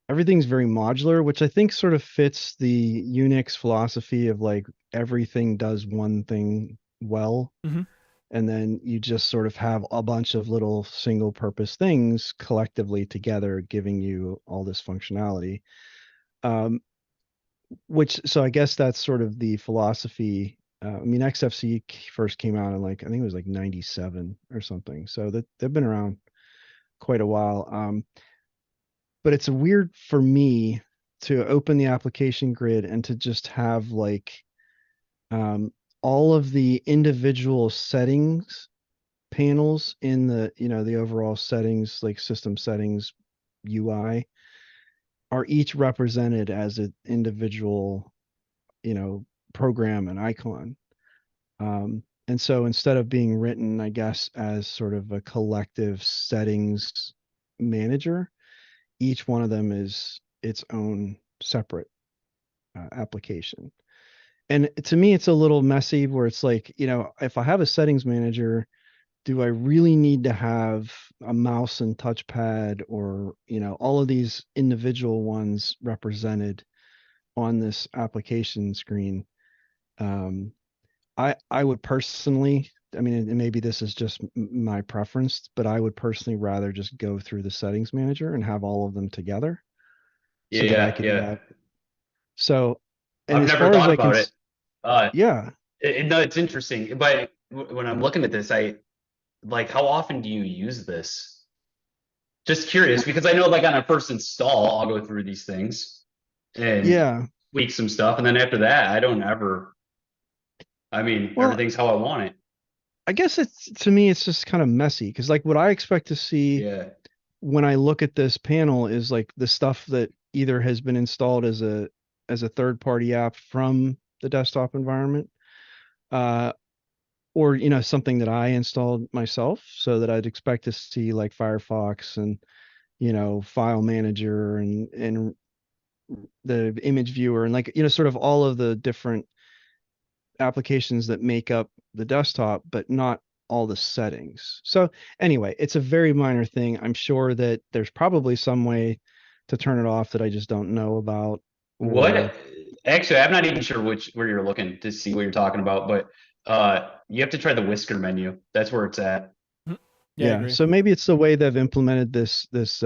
everything's very modular, which I think sort of fits the Unix philosophy of like everything does one thing well. Mhm. And then you just sort of have a bunch of little single purpose things collectively together giving you all this functionality. Um, so I guess that's sort of the philosophy. I mean, XFCE first came out in like I think it was like 97 or something. So that they've been around quite a while. But it's weird for me to open the application grid and to just have like um, all of the individual settings panels in the overall settings, like system settings UI, are each represented as an individual, program and icon. And so instead of being written, I guess, as sort of a collective settings manager, each one of them is its own separate application. And to me, it's a little messy where it's like, if I have a settings manager, do I really need to have a mouse and touchpad or, all of these individual ones represented on this application screen? I would personally, I mean, and maybe this is just my preference, but I would personally rather just go through the settings manager and have all of them together so that I Yeah, could yeah. so, and I've as never far as thought I can, about it. Uh, yeah, no, it's interesting. But when I'm looking at this, I like how often do you use this? Just curious because I know like on a first install, I'll go through these things and yeah. tweak some stuff, and then after that, I don't ever. I mean, Well, everything's how I want it. I guess to me, it's just kind of messy because like what I expect to see Yeah. when I look at this panel is like the stuff that either has been installed as a third party app from the desktop environment, uh, or something that I installed myself, so that I'd expect to see like Firefox and file manager and the image viewer and like sort of all of the different applications that make up the desktop, but not all the settings. So anyway, it's a very minor thing. I'm sure that there's probably some way to turn it off that I just don't know about. What? Or Actually, I'm not even sure where you're looking to see what you're talking about, but you have to try the whisker menu. That's where it's at. Mhm. Yeah, I yeah, agree. so maybe it's the way they've implemented this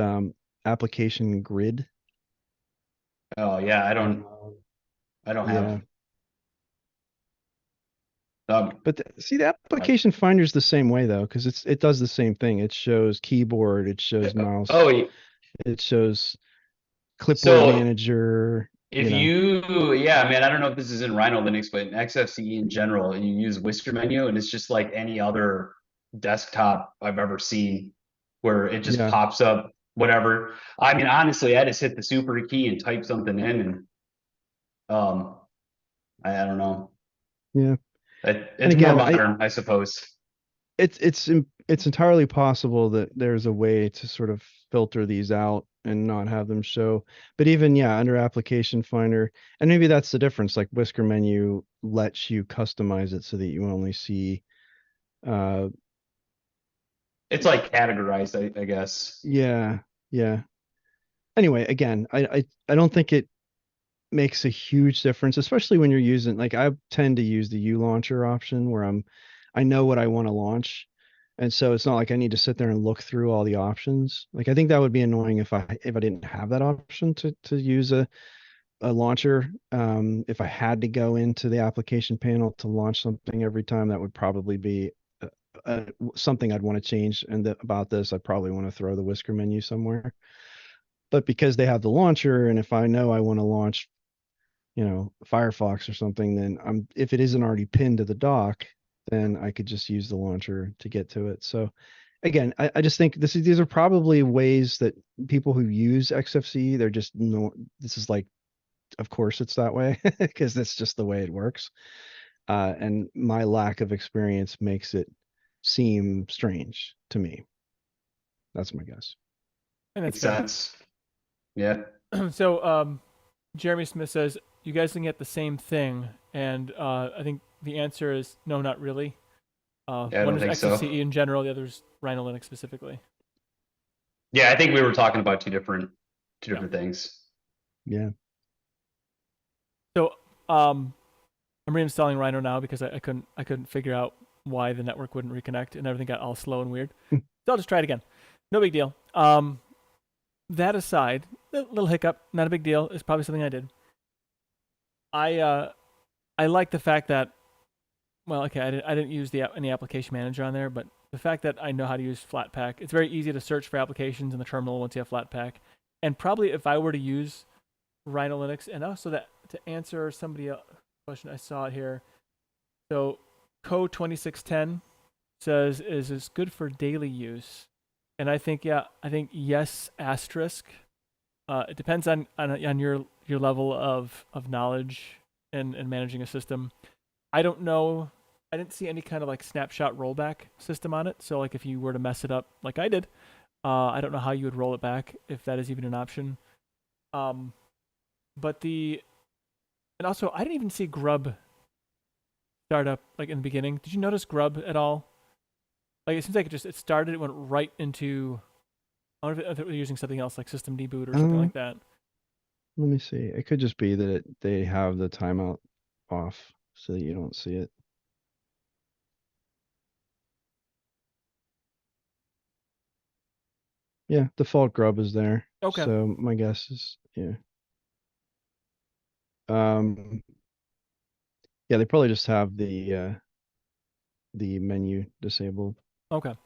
application grid. Oh yeah, Um, I don't have yeah, um but see, the I- application finder is the same way though, because it does the same thing. It shows keyboard, it shows mouse, oh, it shows clipboard so manager. if yeah, man, I don't know if this is in Rhino Linux, but in XFCE in general, you use whisker menu and it's just like any other desktop I've ever seen where it just Yeah, pops up whatever. I mean, honestly, I just hit the super key and type something in and um I don't know. yeah. And It's more again, modern, I suppose. it's entirely possible that there's a way to sort of filter these out and not have them show. But even yeah, under application finder, and maybe that's the difference. Like whisker menu lets you customize it so that you only see uh It's like categorized, I guess. yeah, yeah. Anyway, again, I don't think it makes a huge difference, especially when you're using like I tend to use the U launcher option where I know what I want to launch. And so it's not like I need to sit there and look through all the options. Like I think that would be annoying if I didn't have that option to use a launcher. If I had to go into the application panel to launch something every time, that would probably be something I'd want to change. And about this, I'd probably want to throw the whisker menu somewhere. But because they have the launcher, and if I know I want to launch, Firefox or something, then if it isn't already pinned to the dock, then I could just use the launcher to get to it. So again, I just think these are probably ways that people who use XFCE, they're just no, this is like, of course it's that way because that's just the way it works. And my lack of experience makes it seem strange to me. That's my guess. And Makes that's fair. sense. Yeah. So Jeremy Smith says, you guys can get the same thing, and I think the answer is no, not really. Yeah, I One don't is think so. XFCE in general, the other is Rhino Linux specifically. Yeah, I think we were talking about two different Yeah. things. Yeah. So I'm reinstalling Rhino now because I couldn't figure out why the network wouldn't reconnect and everything got all slow and weird. So I'll just try it again. No big deal. That aside, a little hiccup, not a big deal. It's probably something I did. I like the fact that, well, okay, I didn't use any application manager on there, but the fact that I know how to use Flatpak, it's very easy to search for applications in the terminal once you have Flatpak. And probably if I were to use Rhino Linux, and also that to answer somebody else question, I saw it here. So Code 2610 says, is this good for daily use? And I think yes, asterisk. It depends on your level of knowledge and managing a system. I don't know. I didn't see any kind of like snapshot rollback system on it. So like if you were to mess it up like I did, I don't know how you would roll it back if that is even an option. But and also I didn't even see Grub start up like in the beginning. Did you notice Grub at all? Like it seems like it started, it went right into. I wonder if they're using something else like system deboot or something like that. Let me see. It could just be that they have the timeout off so that you don't see it. Yeah, default grub is there. Okay. So my guess is, yeah. Yeah, they probably just have the menu disabled. Okay. It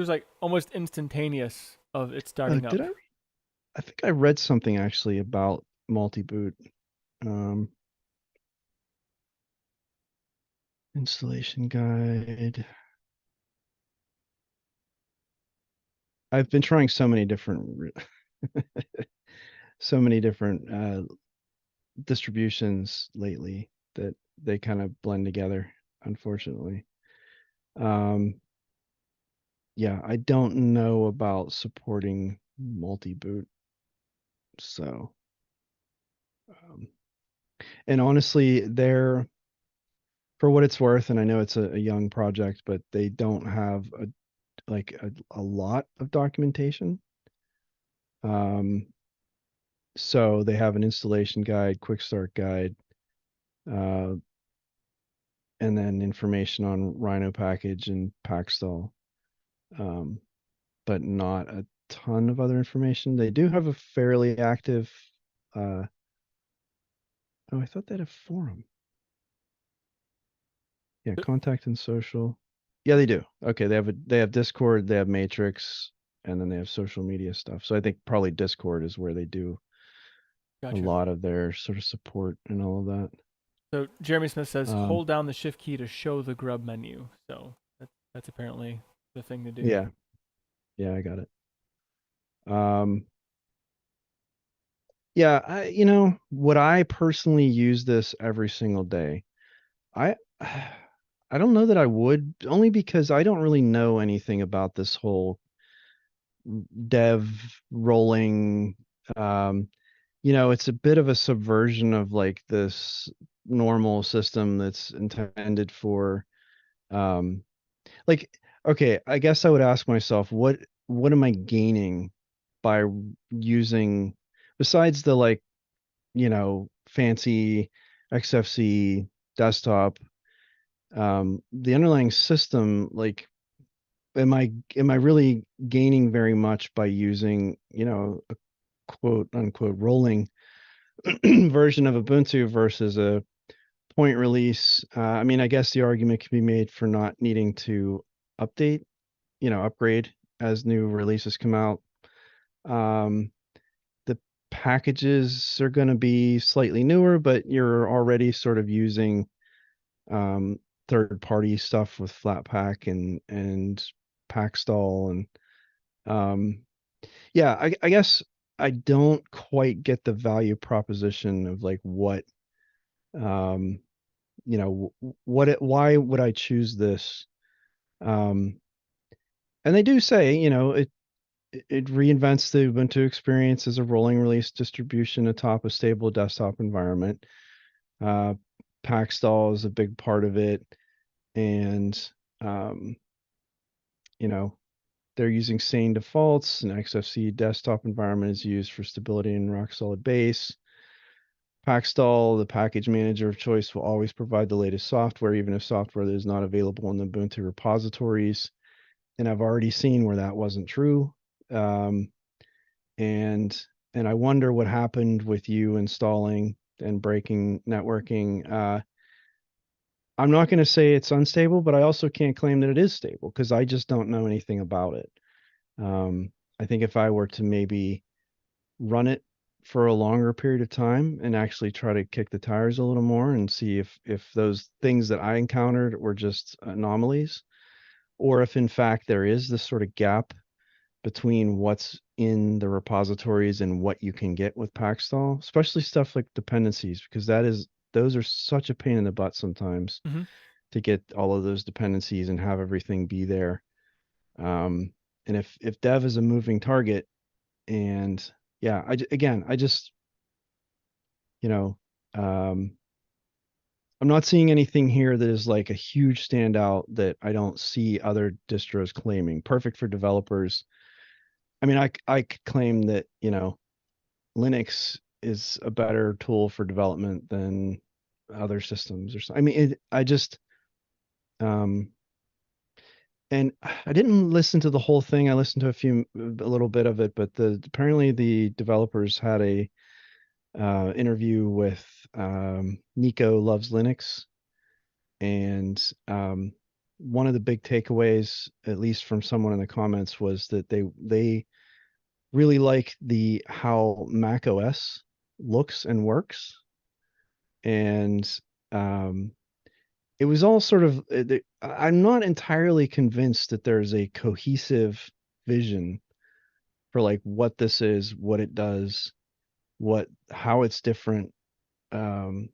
was like almost instantaneous of it starting up. I think I read something actually about multi-boot. Installation guide. I've been trying so many different distributions lately that they kind of blend together, unfortunately. Yeah, I don't know about supporting multi-boot. So, and honestly, for what it's worth, and I know it's a young project, but they don't have a lot of documentation. So they have an installation guide, quick start guide, and then information on Rhino package and Packstall, but not a ton of other information. They do have a fairly active. Oh, I thought they had a forum. Yeah, contact and social. Yeah, they do. Okay, they have Discord, they have Matrix, and then they have social media stuff. So I think probably Discord is where they do a lot of their sort of support and all of that. So Jeremy Smith says, hold down the shift key to show the grub menu. So that's apparently the thing to do. Yeah. Yeah, I got it. Yeah, would I personally use this every single day? I I don't know that I would, only because I don't really know anything about this whole dev rolling. It's a bit of a subversion of like this normal system that's intended for like, okay, I guess I would ask myself, what am I gaining by using, besides the fancy XFC desktop? the underlying system, like, am I really gaining very much by using, a quote unquote rolling version of Ubuntu versus a point release? I mean, I guess the argument can be made for not needing to update, upgrade as new releases come out. The packages are going to be slightly newer, but you're already sort of using third-party stuff with Flatpak and Packstall, and yeah, I guess I don't quite get the value proposition of like what um why would I choose this? Um, and they do say, it reinvents the Ubuntu experience as a rolling release distribution atop a stable desktop environment. Uh, Packstall is a big part of it, and um, you know, they're using sane defaults. An XFC desktop environment is used for stability and rock solid base. Packstall, the package manager of choice, will always provide the latest software, even if software that is not available in the Ubuntu repositories. And I've already seen where that wasn't true. Um, and I wonder what happened with you installing and breaking networking. I'm not going to say it's unstable, but I also can't claim that it is stable because I just don't know anything about it. I think if I were to maybe run it for a longer period of time and actually try to kick the tires a little more and see if those things that I encountered were just anomalies, or if in fact there is this sort of gap between what's in the repositories and what you can get with Packstall, especially stuff like dependencies, because those are such a pain in the butt sometimes Mm-hmm. to get all of those dependencies and have everything be there. And if dev is a moving target, and yeah, I just, you know, um, I'm not seeing anything here that is like a huge standout that I don't see other distros claiming. Perfect for developers. I mean, I could claim that, Linux is a better tool for development than other systems or something. I mean, I just, um, and I didn't listen to the whole thing. I listened to a little bit of it, but apparently the developers had a interview with Nico Loves Linux, and one of the big takeaways, at least from someone in the comments, was that they really like the how Mac OS looks and works, and um, it was all sort of. I'm not entirely convinced that there's a cohesive vision for like what this is, what it does, how it's different. Um,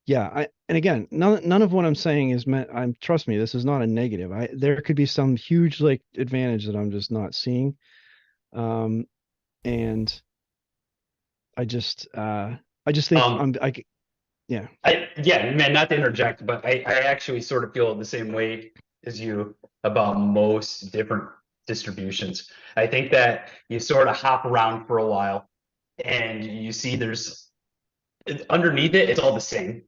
yeah, and again, none of what I'm saying is meant. Trust me, this is not a negative. There could be some huge like advantage that I'm just not seeing. Um, and I just think Um, yeah. yeah, man, not to interject, but I actually sort of feel the same way as you about most different distributions. I think that you sort of hop around for a while and you see there's underneath it, it's all the same.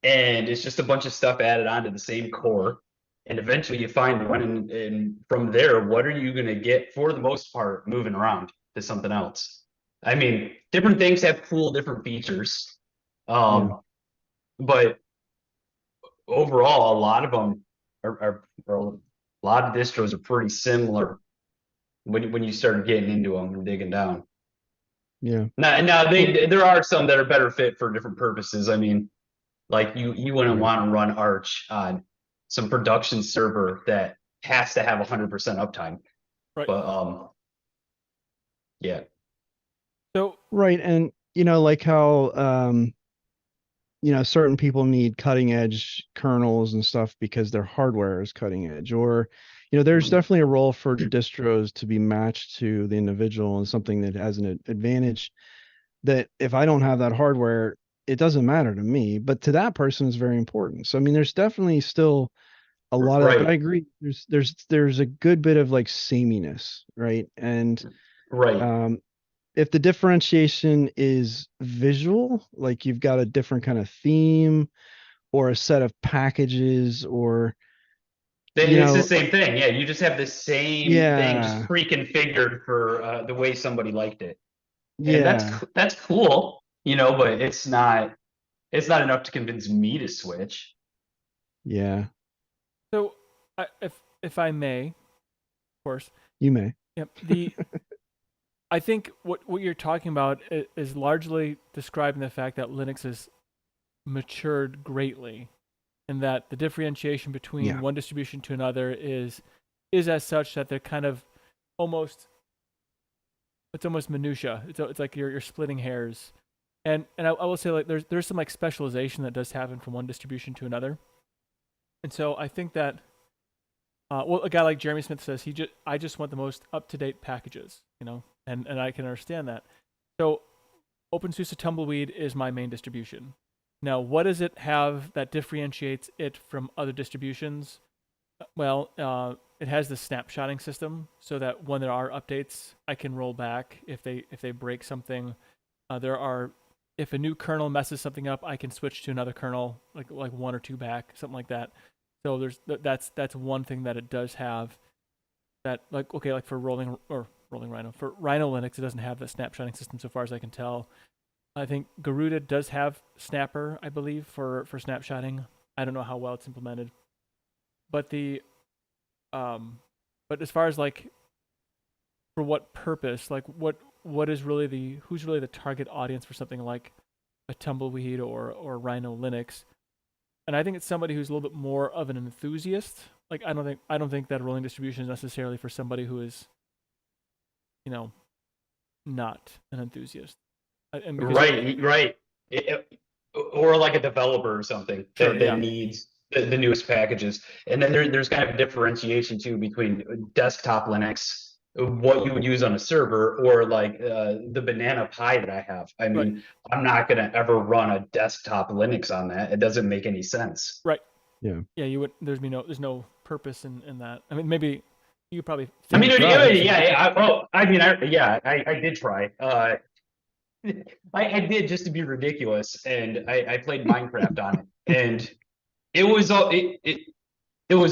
And it's just a bunch of stuff added onto the same core. And eventually you find one, and from there, what are you going to get for the most part moving around to something else? I mean, different things have cool different features. Yeah. But overall, a lot of them are a lot of distros are pretty similar when you start getting into them and digging down. Yeah. Now Well, there are some that are better fit for different purposes. I mean, like you wouldn't right. want to run Arch on some production server that has to have 100% uptime. Right. But yeah. So Right. And like how certain people need cutting edge kernels and stuff because their hardware is cutting edge, or there's definitely a role for distros to be matched to the individual and something that has an advantage that if I don't have that hardware, it doesn't matter to me, but to that person is very important. So I mean, there's definitely still a lot of that, but I Right, agree. There's a good bit of like sameness, right? And right. um, if the differentiation is visual, like you've got a different kind of theme, or a set of packages or, It's the same thing. Yeah, you just have the same thing just yeah, pre-configured for the way somebody liked it, and yeah, that's cool, but it's not enough to convince me to switch. yeah. So, if I may, of course, You may. yep. I think what you're talking about is largely describing the fact that Linux has matured greatly, and that the differentiation between Yeah. one distribution to another is as such that they're kind of almost it's almost minutia. It's like you're splitting hairs, and I will say like there's some like specialization that does happen from one distribution to another, and so I think that well, a guy like Jeremy Smith says I just want the most up to date packages, and I can understand that. So OpenSUSE Tumbleweed is my main distribution. Now, what does it have that differentiates it from other distributions? Well, it has the snapshotting system, so that when there are updates, I can roll back if they break something. If a new kernel messes something up, I can switch to another kernel, like one or two back, something like that. So that's one thing that it does have. That like for rolling Rhino, for Rhino Linux, it doesn't have the snapshotting system so far as I can tell. I think Garuda does have Snapper, I believe, for snapshotting. I don't know how well it's implemented, but but as far as like for what purpose, like what is really who's really the target audience for something like a Tumbleweed or Rhino Linux? And I think it's somebody who's a little bit more of an enthusiast. Like I don't think that a rolling distribution is necessarily for somebody who is, not an enthusiast. Right. Or like a developer or something Sure, that yeah. needs the newest packages. And then there's kind of a differentiation too between desktop Linux, what you would use on a server, or like the Banana Pi that I have. I Right. mean, I'm not going to ever run a desktop Linux on that. It doesn't make any sense. Right. Yeah. Yeah, you would. There's no purpose in that. I mean, maybe you probably. I mean, try. I did try. I did, just to be ridiculous, and I played Minecraft on it, and it was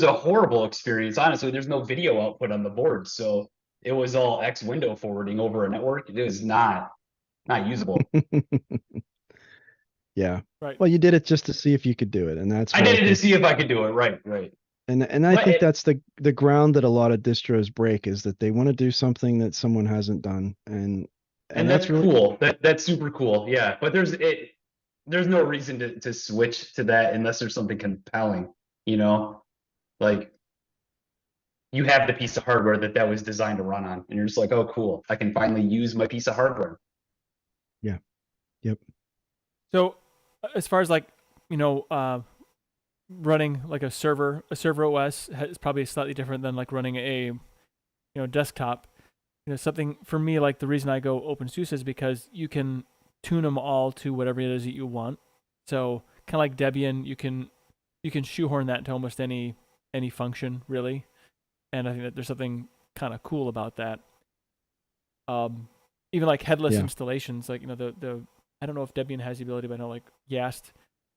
a horrible experience. Honestly, there's no video output on the board, so it was all X window forwarding over a network. It was not usable. Yeah. Right. Well, you did it just to see if you could do it, and that's I what did it to think. see if I could do it. Right. And I But think that's the ground that a lot of distros break, is that they want to do something that someone hasn't done, and that's really cool. That's super cool. Yeah, but there's no reason to switch to that unless there's something compelling, like you have the piece of hardware that was designed to run on, and you're just like, oh, cool, I can finally use my piece of hardware. Yeah. Yep. So, as far as like running like a server OS is probably slightly different than like running a desktop. Something for me, like the reason I go OpenSUSE is because you can tune them all to whatever it is that you want. So kind of like Debian, you can shoehorn that into almost any function really, and I think that there's something kind of cool about that. Even like headless installations, like the I don't know if Debian has the ability, but I know like Yast,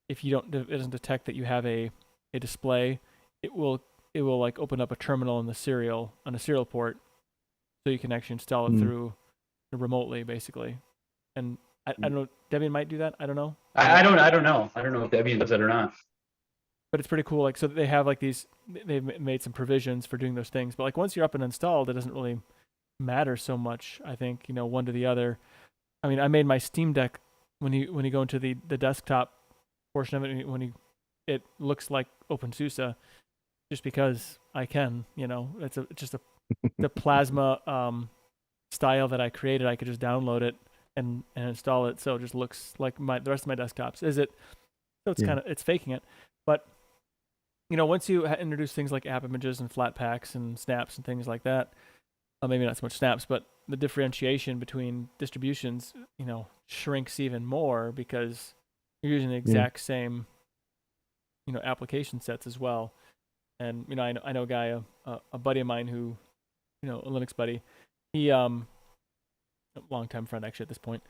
if it doesn't detect that you have a display, it will like open up a terminal on a serial port, so you can actually install it through remotely, basically. And I don't know, Debian might do that. I don't know. I don't know. I don't know if Debian does that or not. But it's pretty cool. Like, so they have like they've made some provisions for doing those things. But like once you're up and installed, it doesn't really matter so much. I think one to the other. I mean, I made my Steam Deck when you go into the desktop portion of it, it looks like OpenSUSE, just because I can. It's just the Plasma style that I created. I could just download it and install it, so it just looks like the rest of my desktops. So it's kind of it's faking it, but once you introduce things like app images and flat packs and snaps and things like that, maybe not so much snaps, but the differentiation between distributions, shrinks even more because you're using the exact same, application sets as well. And I know a guy, a buddy of mine who, a Linux buddy, he a longtime friend actually at this point,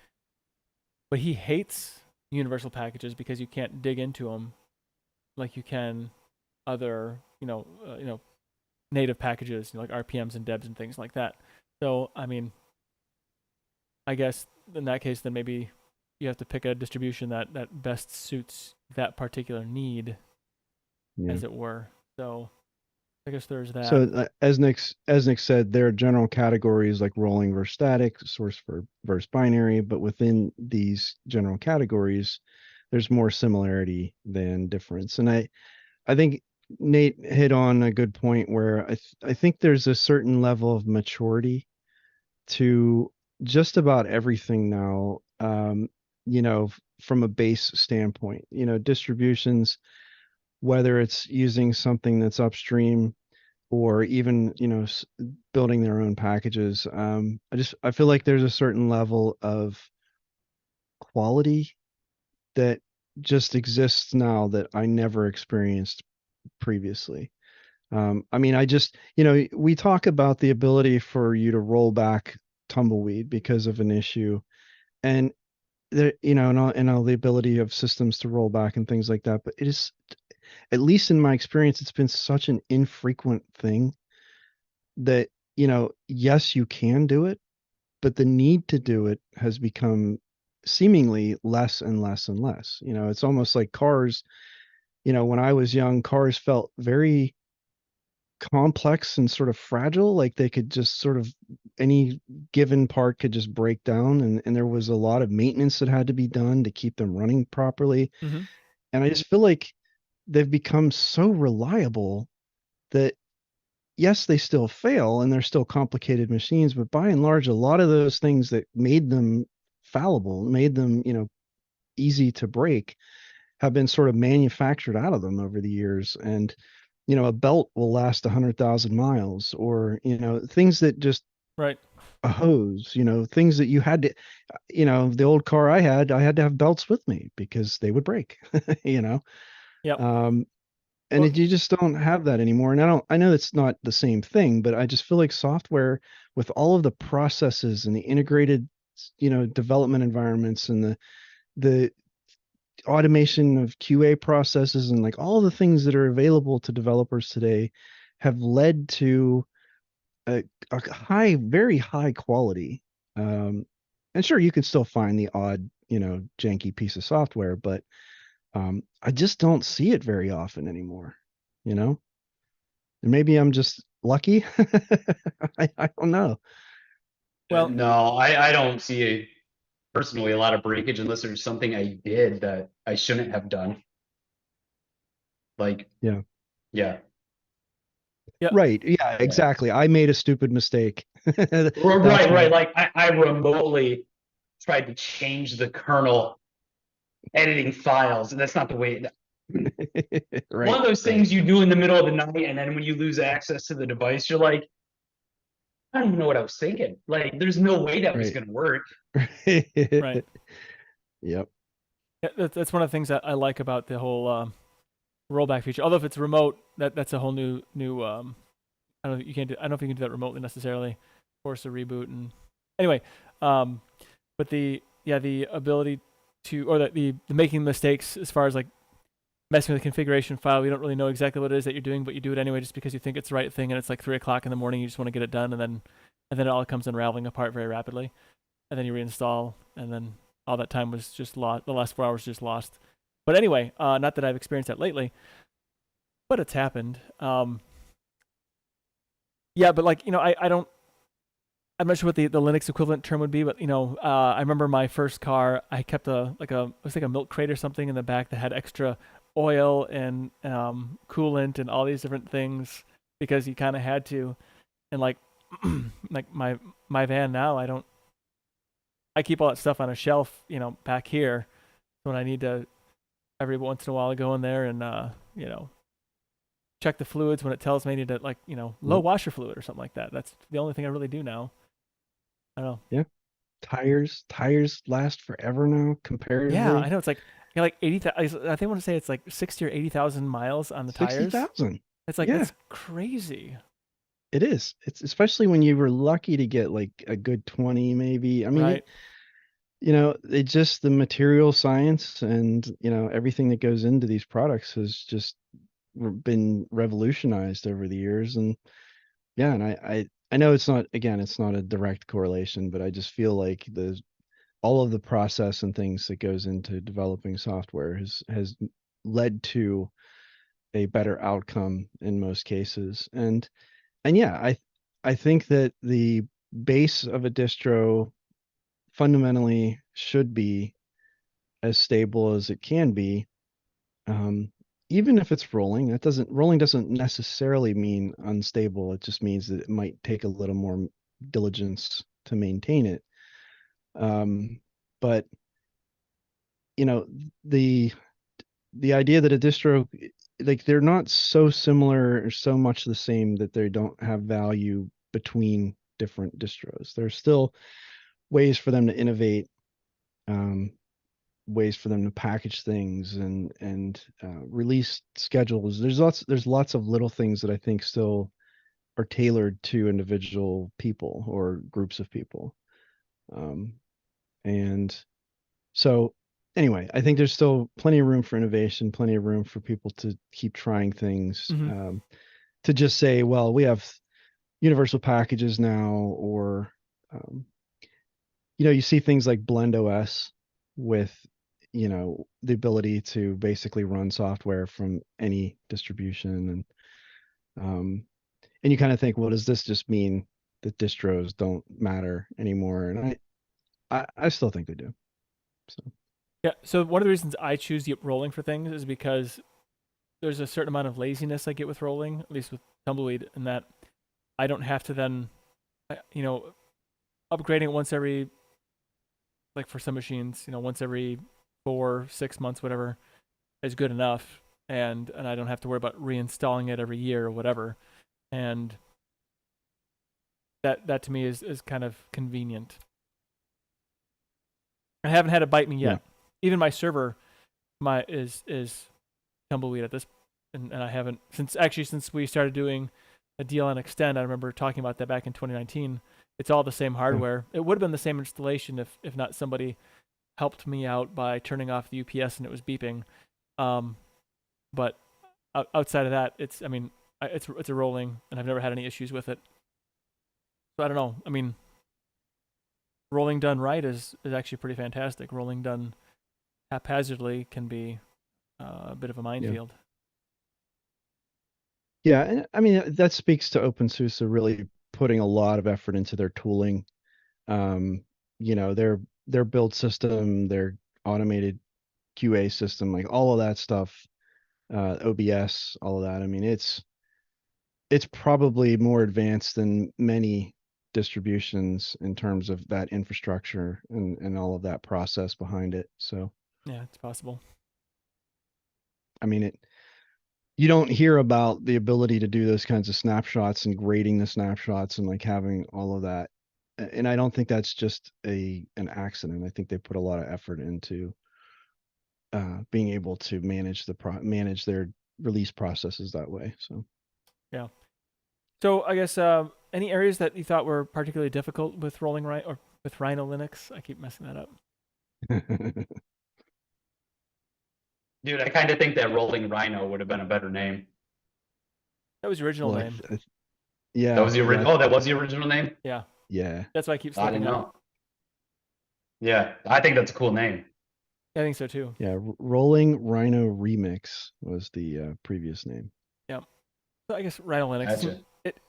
but he hates universal packages because you can't dig into them like you can other, native packages, like RPMs and debs and things like that. So, I mean, I guess in that case, then maybe you have to pick a distribution that best suits that particular need, Yeah. as it were. So, I guess there's that. So as Nick said, there are general categories like rolling versus static, source versus binary, but within these general categories, there's more similarity than difference. And I think Nate hit on a good point where I think there's a certain level of maturity to just about everything now. From a base standpoint, distributions, whether it's using something that's upstream or even building their own packages. I feel like there's a certain level of quality that just exists now that I never experienced previously. I mean, we talk about the ability for you to roll back tumbleweed because of an issue, and there, and all the ability of systems to roll back and things like that. But it is, at least in my experience, it's been such an infrequent thing that, yes, you can do it, but the need to do it has become seemingly less and less and less. It's almost like cars, when I was young, cars felt very complex and sort of fragile, like they could just sort of, any given part could just break down, and there was a lot of maintenance that had to be done to keep them running properly. Mm-hmm. And I just feel like they've become so reliable that, yes, they still fail and they're still complicated machines, but by and large, a lot of those things that made them fallible, made them, easy to break, have been sort of manufactured out of them over the years. And, a belt will last 100,000 miles, or, things that just, Right. a hose, things that you had to, the old car I had to have belts with me because they would break, Yep. and Well- you just don't have that anymore. And I know it's not the same thing, but I just feel like software, with all of the processes and the integrated, development environments, and the automation of QA processes, and like all the things that are available to developers today, have led to a very high quality. And sure, you can still find the odd, janky piece of software, but I just don't see it very often anymore, and maybe I'm just lucky. I don't know. Well- no, I don't see personally a lot of breakage unless there's something I did that I shouldn't have done. Like, Yeah. yeah. Yeah. Right. Yeah, exactly. I made a stupid mistake. That's Right. why- Like I remotely tried to change the kernel editing files, and that's not the way. Right. One of those things you do in the middle of the night, and then when you lose access to the device, you're like, I don't even know what I was thinking. Like, there's no way that was Right. going to work. Right. Yep. Yeah, that's one of the things that I like about the whole rollback feature. Although if it's remote, that's a whole new I don't know, I don't know if you can do that remotely necessarily. Force a reboot and anyway, but the ability to, or the making mistakes as far as like messing with the configuration file. You don't really know exactly what it is that you're doing, but you do it anyway just because you think it's the right thing, and it's like 3:00 in the morning. You just want to get it done, and then it all comes unraveling apart very rapidly, and then you reinstall, and then all that time was just lost. The last 4 hours just lost. But anyway, not that I've experienced that lately, but it's happened. Yeah, but like, I don't, I'm not sure what the Linux equivalent term would be, but I remember my first car, I kept it was like a milk crate or something in the back that had extra oil and coolant and all these different things because you kind of had to. And like, like my van now, I keep all that stuff on a shelf, back here when I need to every once in a while go in there and check the fluids when it tells me I need to, like, low washer fluid or something like that. That's the only thing I really do now. I don't know. Yeah. Tires last forever now, comparatively. Yeah, I know. It's like, 80,000. I think I want to say it's like 60 or 80,000 miles on the tires. 60,000. It's like, Yeah. that's crazy. It is. It's especially when you were lucky to get like a good 20, maybe. I mean, Right. it just the material science and, everything that goes into these products has just been revolutionized over the years. And yeah, and I know it's not a direct correlation, but I just feel like all of the process and things that goes into developing software has led to a better outcome in most cases. And yeah, I think that the base of a distro fundamentally should be as stable as it can be. Um, Even if it's rolling doesn't necessarily mean unstable. It just means that it might take a little more diligence to maintain it. But you know, the the idea that a distro, like, they're not so similar or so much the same that they don't have value between different distros. There's still ways for them to innovate, um, ways for them to package things and release schedules. There's lots of little things that I think still are tailored to individual people or groups of people. Um, and so anyway, I think there's still plenty of room for innovation, plenty of room for people to keep trying things. Hmm. To just say, well, we have universal packages now, or um, you see things like Blend OS with, the ability to basically run software from any distribution. And you kind of think, well, does this just mean that distros don't matter anymore? And I still think they do. So Yeah. So one of the reasons I choose rolling for things is because there's a certain amount of laziness I get with rolling, at least with Tumbleweed, in that I don't have to then, upgrading it once every, like for some machines, once every 4 6 months, whatever, is good enough, and I don't have to worry about reinstalling it every year or whatever, and that to me is kind of convenient. I haven't had it bite me yet. yeah. Even my server, is Tumbleweed at this, and I haven't since we started doing a deal on Extend. I remember talking about that back in 2019. It's all the same hardware. It would have been the same installation if not somebody helped me out by turning off the UPS and it was beeping. But outside of that, it's a rolling, and I've never had any issues with it. So I don't know. I mean, rolling done right is actually pretty fantastic. Rolling done haphazardly can be a bit of a minefield. Yeah, and I mean that speaks to OpenSUSE really putting a lot of effort into their tooling. Um, their build system, their automated QA system, like all of that stuff, OBS, all of that. I mean, it's probably more advanced than many distributions in terms of that infrastructure and all of that process behind it. So, Yeah, it's possible. I mean, you don't hear about the ability to do those kinds of snapshots and grading the snapshots and like having all of that. And I don't think that's just an accident. I think they put a lot of effort into being able to manage their release processes that way. So Yeah. So I guess any areas that you thought were particularly difficult with rolling right or with Rhino Linux? I keep messing that up. Dude, I kind of think that Rolling Rhino would have been a better name. That was your original well, name. yeah, That was the original. Oh, that was the original name? Yeah. yeah. That's why I keep I slipping didn't up. know. Yeah, I think that's a cool name. I think so too. Yeah, Rolling Rhino Remix was the previous name. Yeah. So I guess Rhino Linux. Gotcha.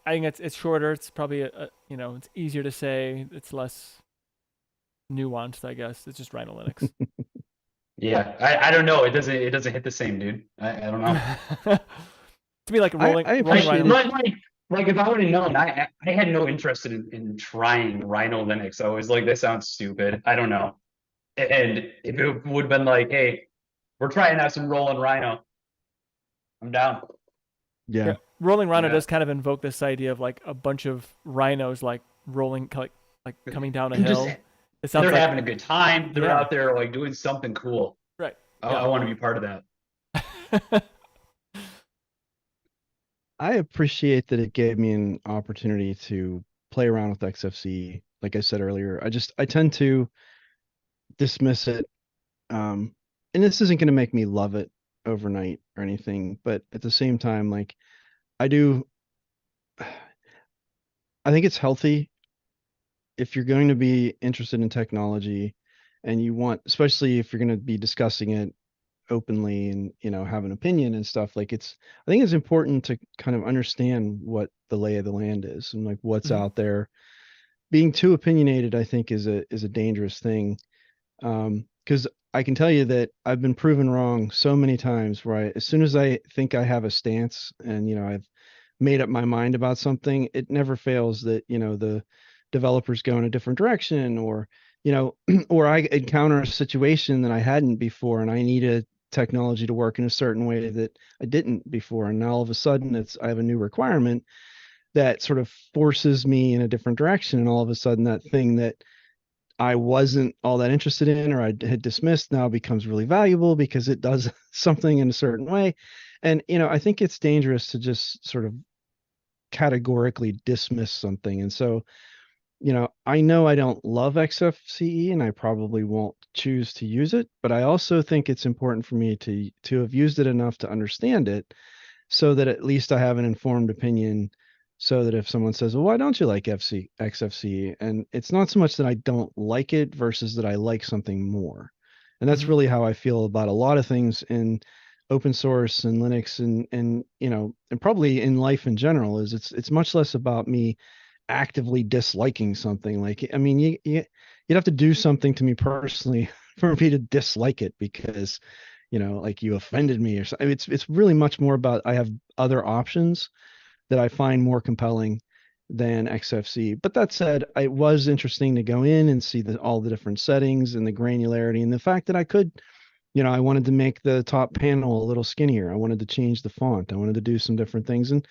I think it's shorter. It's probably it's easier to say. It's less nuanced, I guess. It's just Rhino Linux. Yeah, I don't know. It doesn't hit the same, dude. I don't know. To me, like rolling I rolling appreciate Rhino. Like if I would have known, I had no interest in trying Rhino Linux. I was like, this sounds stupid. I don't know. And if it would have been like, hey, we're trying out some Rolling Rhino, I'm down. Yeah. Yeah. Rolling Rhino Yeah. does kind of invoke this idea of like a bunch of rhinos like rolling like coming down a And hill. just It sounds they're like having a good time. They're Yeah. out there like doing something cool. right. I want to be part of that. I appreciate that it gave me an opportunity to play around with XFC. Like I said earlier, I tend to dismiss it. And this isn't going to make me love it overnight or anything, but at the same time, like I do, I think it's healthy if you're going to be interested in technology and you want, especially if you're going to be discussing it openly and, have an opinion and stuff, like I think it's important to kind of understand what the lay of the land is and like what's Mhm. out there. Being too opinionated, I think, is a dangerous thing. Because I can tell you that I've been proven wrong so many times where as soon as I think I have a stance and, I've made up my mind about something, it never fails that, the developers go in a different direction or, or I encounter a situation that I hadn't before and I needed technology to work in a certain way that I didn't before. And now all of a sudden I have a new requirement that sort of forces me in a different direction. And all of a sudden that thing that I wasn't all that interested in or I had dismissed now becomes really valuable because it does something in a certain way. And, I think it's dangerous to just sort of categorically dismiss something. And so, I know I don't love XFCE and I probably won't choose to use it, but I also think it's important for me to have used it enough to understand it so that at least I have an informed opinion so that if someone says, well, why don't you like XFCE? And it's not so much that I don't like it versus that I like something more. And that's Mhm. really how I feel about a lot of things in open source and Linux and and probably in life in general is it's much less about me actively disliking something. Like, I mean, you'd have to do something to me personally for me to dislike it because, like you offended me or something. It's really much more about I have other options that I find more compelling than XFC. But that said, it was interesting to go in and see all the different settings and the granularity and the fact that I could, I wanted to make the top panel a little skinnier. I wanted to change the font. I wanted to do some different things. And,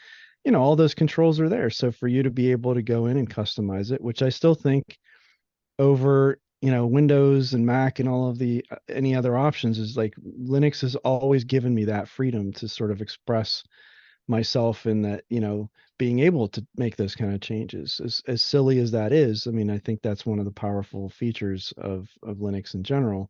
all those controls are there. So for you to be able to go in and customize it, which I still think over, Windows and Mac and all of the any other options is like Linux has always given me that freedom to sort of express myself in that, being able to make those kind of changes. As silly as that is, I mean, I think that's one of the powerful features of Linux in general.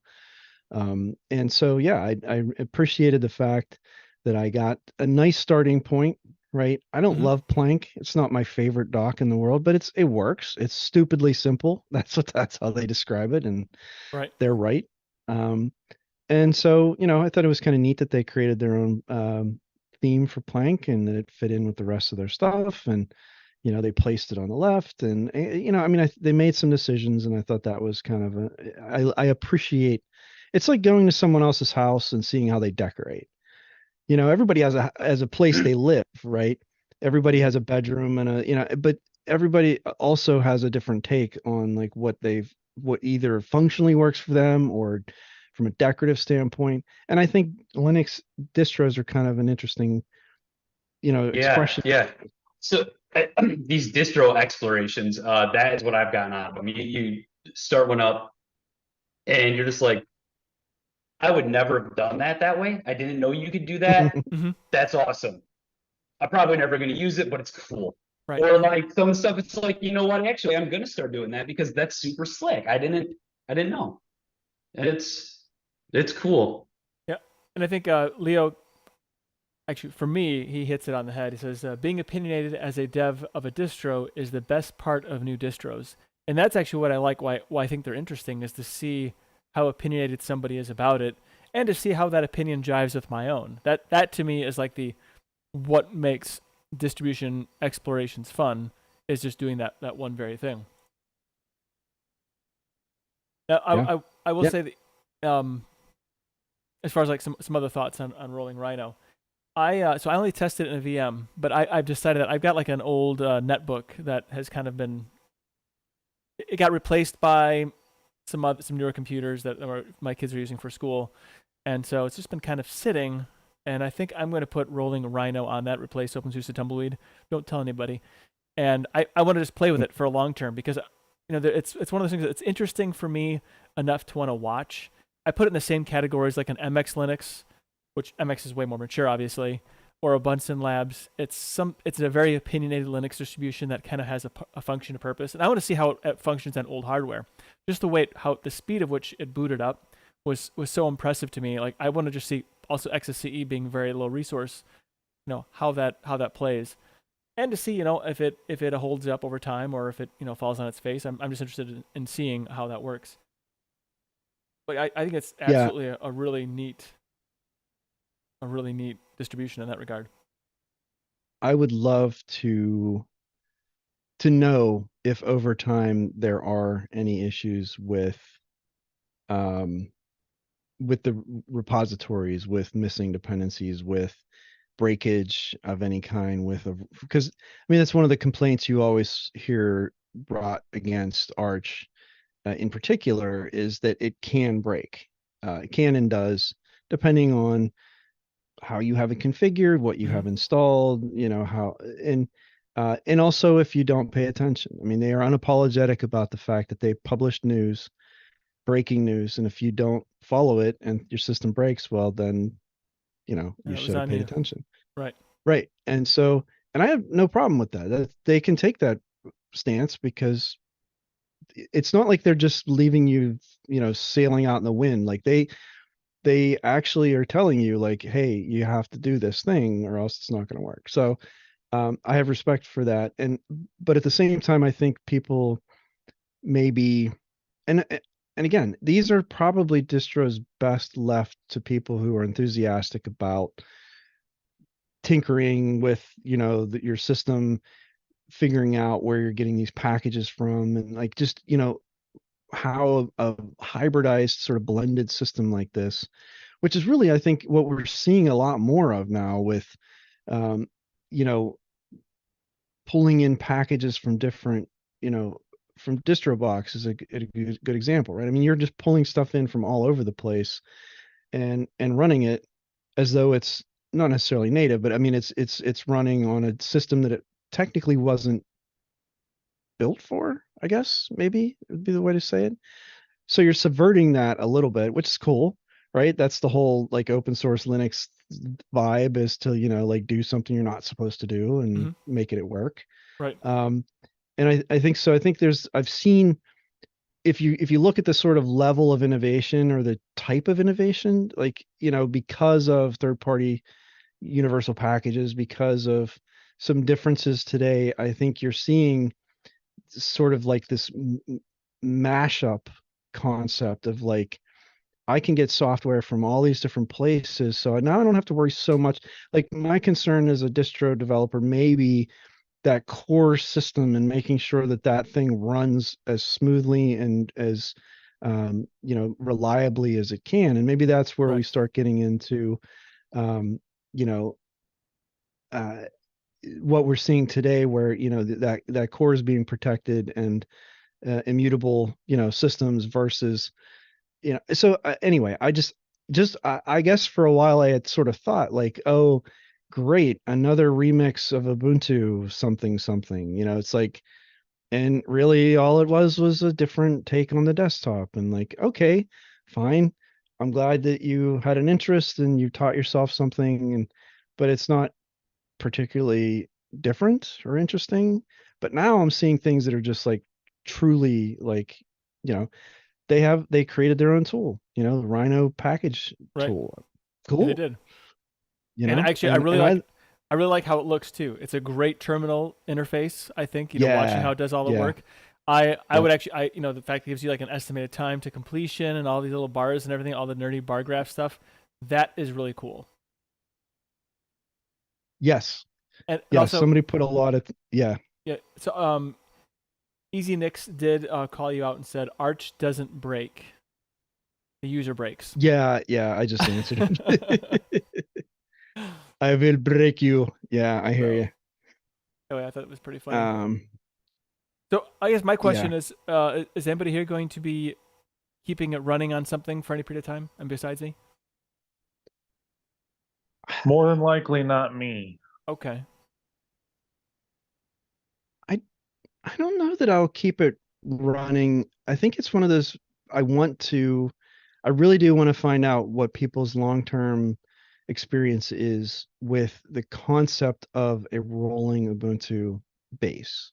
And so, yeah, I appreciated the fact that I got a nice starting point, right? I don't Mhm. love Plank. It's not my favorite dock in the world, but it works. It's stupidly simple. That's how they describe it, and Right. they're right. Um, and so, I thought it was kind of neat that they created their own theme for Plank and that it fit in with the rest of their stuff. And, they placed it on the left. And, I mean, they made some decisions and I thought that was kind of I appreciate it's like going to someone else's house and seeing how they decorate. Everybody has a place they live, right? Everybody has a bedroom and but everybody also has a different take on like what either functionally works for them or from a decorative standpoint. And I think Linux distros are kind of an interesting, Yeah, expression. yeah. So these distro explorations, that is what I've gotten out of them. You start one up and you're just like, I would never have done that way. I didn't know you could do that. Mhm. That's awesome. I'm probably never going to use it, but it's cool. Right. Or like some stuff, it's like, you know what? Actually, I'm going to start doing that because that's super slick. I didn't know. And it's cool. Yeah. And I think Leo, actually, for me, he hits it on the head. He says, being opinionated as a dev of a distro is the best part of new distros. And that's actually what I like, why I think they're interesting, is to see how opinionated somebody is about it and to see how that opinion jives with my own. That to me is like what makes distribution explorations fun, is just doing that one very thing. Now, Yeah. I will Yeah. say that, as far as like some other thoughts on rolling Rhino, so I only tested it in a VM, but I've decided that I've got like an old netbook that has kind of been, it got replaced by some newer computers that my kids are using for school, and so it's just been kind of sitting. And I think I'm going to put rolling Rhino on that, replace OpenSUSE Tumbleweed. Don't tell anybody. And I want to just play with it for a long term because it's one of those things that's interesting for me enough to want to watch. I put it in the same categories like an MX Linux, which MX is way more mature, obviously, or a Bunsen Labs. It's a very opinionated Linux distribution that kind of has a function, a purpose, and I want to see how it functions on old hardware, just the way how the speed of which it booted up was so impressive to me. Like I want to just see also XSCE being very low resource, how that plays, and to see if it holds up over time or if it falls on its face. I'm just interested in seeing how that works. But I think it's Yeah, absolutely a really neat distribution in that regard. I would love to know if over time there are any issues um with the repositories, with missing dependencies, with breakage of any kind, because I mean that's one of the complaints you always hear brought against Arch, in particular, is that it can break. It can and does, depending on how you have it configured, what you Mm-hmm. have installed, how, and also if you don't pay attention. I mean, they are unapologetic about the fact that they published news, breaking news, and if you don't follow it and your system breaks, well, then you And it was should have on paid you, attention. right? Right. And I have no problem with that. They can take that stance because it's not like they're just leaving you, sailing out in the wind. Like they actually are telling you like, hey, you have to do this thing or else it's not going to work. So I have respect for that. But at the same time, I think people maybe, and again, these are probably distros best left to people who are enthusiastic about tinkering with, your system, figuring out where you're getting these packages from, and like just, how a hybridized sort of blended system like this, which is really, I think, what we're seeing a lot more of now with, um, you know, pulling in packages from different, from DistroBox is a good example, right? I mean, you're just pulling stuff in from all over the place and running it as though it's not necessarily native, but I mean, it's running on a system that it technically wasn't built for, I guess, maybe would be the way to say it. So you're subverting that a little bit, which is cool, right? That's the whole like open source Linux vibe, is to, like do something you're not supposed to do and Mm-hmm. making it work. Right. Um, and I think so. I think I've seen, if you look at the sort of level of innovation or the type of innovation, like, because of third party universal packages, because of some differences today, I think you're seeing sort of like this mashup concept of like, I can get software from all these different places. So now I don't have to worry so much. Like my concern as a distro developer, maybe that core system and making sure that that thing runs as smoothly and as, reliably as it can. And maybe that's where we Right. start getting into, um, you know, uh, what we're seeing today, where, that core is being protected and immutable, systems versus, so anyway, I guess for a while I had sort of thought like, oh, great, another remix of Ubuntu something something, it's like, and really all it was a different take on the desktop, and like, okay, fine, I'm glad that you had an interest and you taught yourself something, but it's not particularly different or interesting. But now I'm seeing things that are just like truly like, you know they created their own tool, the Rhino package Right. tool. Yeah, they Cool. did. And actually, And I, I really like how it looks too. It's a great terminal interface. I think watching how yeah, it does all the yeah, work. I yep, would actually the fact it gives you like an estimated time to completion and all these little bars and everything, all the nerdy bar graph stuff. That is really cool. yes, And yeah. also, Somebody put a lot of, yeah, yeah. So Easy Nix did call you out and said Arch doesn't break. The user breaks. yeah, yeah. I just answered it. I will break you. Yeah, I hear So you. anyway, I thought it was pretty funny. Um, So I guess my yeah. question is anybody here going to be keeping it running on something for any period of time? And besides me? More than likely not me. Okay. I I don't know that I'll keep it running. I think it's one of those, I want to, I really do want to find out what people's long-term experience is with the concept of a rolling Ubuntu base.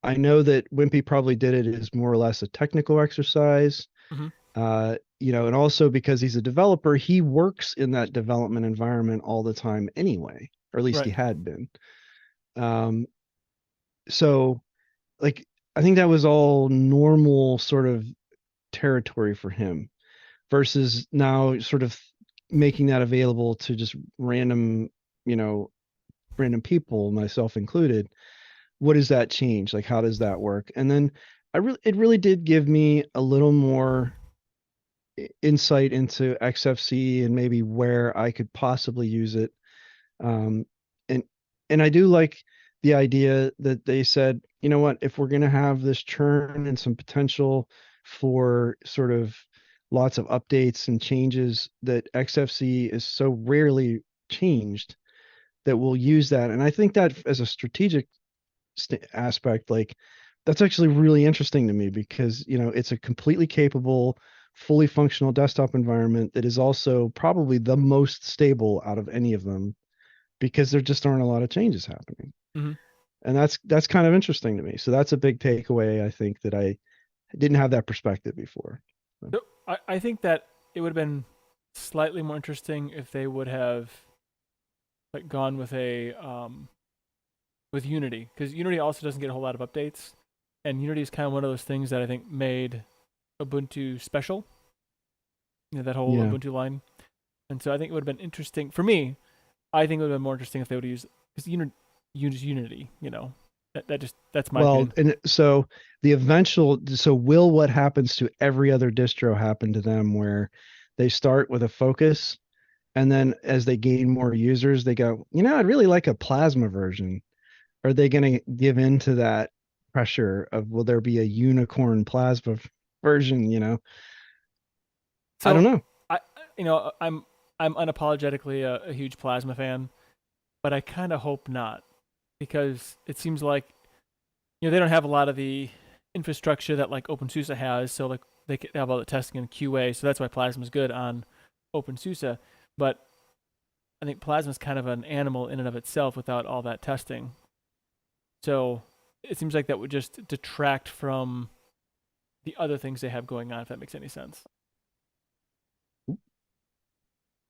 I know that Wimpy probably did it as more or less a technical exercise. Mhm. And also because he's a developer, he works in that development environment all the time anyway, or at least he Right. had been. Um, so like I think that was all normal sort of territory for him versus now sort of making that available to just random, you know, random people, myself included. What does that change? Like, how does that work? And then it really did give me a little more insight into XFC and maybe where I could possibly use it. Um, and and I do like the idea that they said, you know what, if we're going to have this churn and some potential for sort of lots of updates and changes, that XFC is so rarely changed that we'll use that. And I think that as a strategic aspect, like that's actually really interesting to me because, it's a completely capable, fully functional desktop environment that is also probably the most stable out of any of them because there just aren't a lot of changes happening. Mhm. And that's kind of interesting to me. So that's a big takeaway. I think that I didn't have that perspective before. So I think that it would have been slightly more interesting if they would have like gone with Unity, because Unity also doesn't get a whole lot of updates, and Unity is kind of one of those things that I think made Ubuntu special. That whole Yeah. Ubuntu line, and so I think it would have been interesting for me. I think it would have been more interesting if they would have used because use Unity. That's my Well, opinion. and so will what happens to every other distro happen to them where they start with a focus and then as they gain more users, they go, I'd really like a plasma version. Are they going to give in to that pressure of will there be a unicorn plasma version? I don't So know. I, I'm unapologetically a huge Plasma fan, but I kind of hope not, because it seems like they don't have a lot of the infrastructure that like OpenSUSE has. So like they have all the testing and QA, so that's why Plasma is good on OpenSUSE. But I think Plasma is kind of an animal in and of itself without all that testing. So it seems like that would just detract from the other things they have going on, if that makes any sense.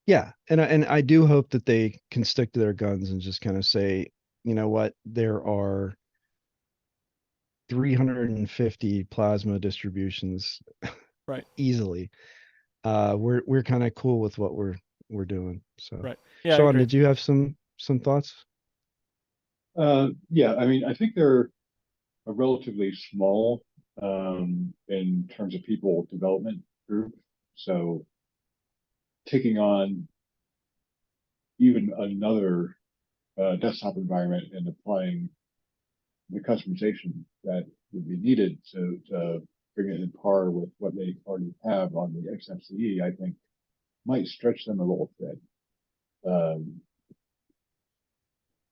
Yeah, and I do hope that they can stick to their guns and just kind of say, you know what, there are 350 plasma distributions Right. easily. We're kind of cool with what we're doing. So, Right. Yeah, I Sean, agree. did you have some thoughts? Yeah, I mean, I think they're a relatively small in terms of people development group. So taking on even another desktop environment and applying the customization that would be needed to bring it in par with what they already have on the XFCE, I think might stretch them a little bit.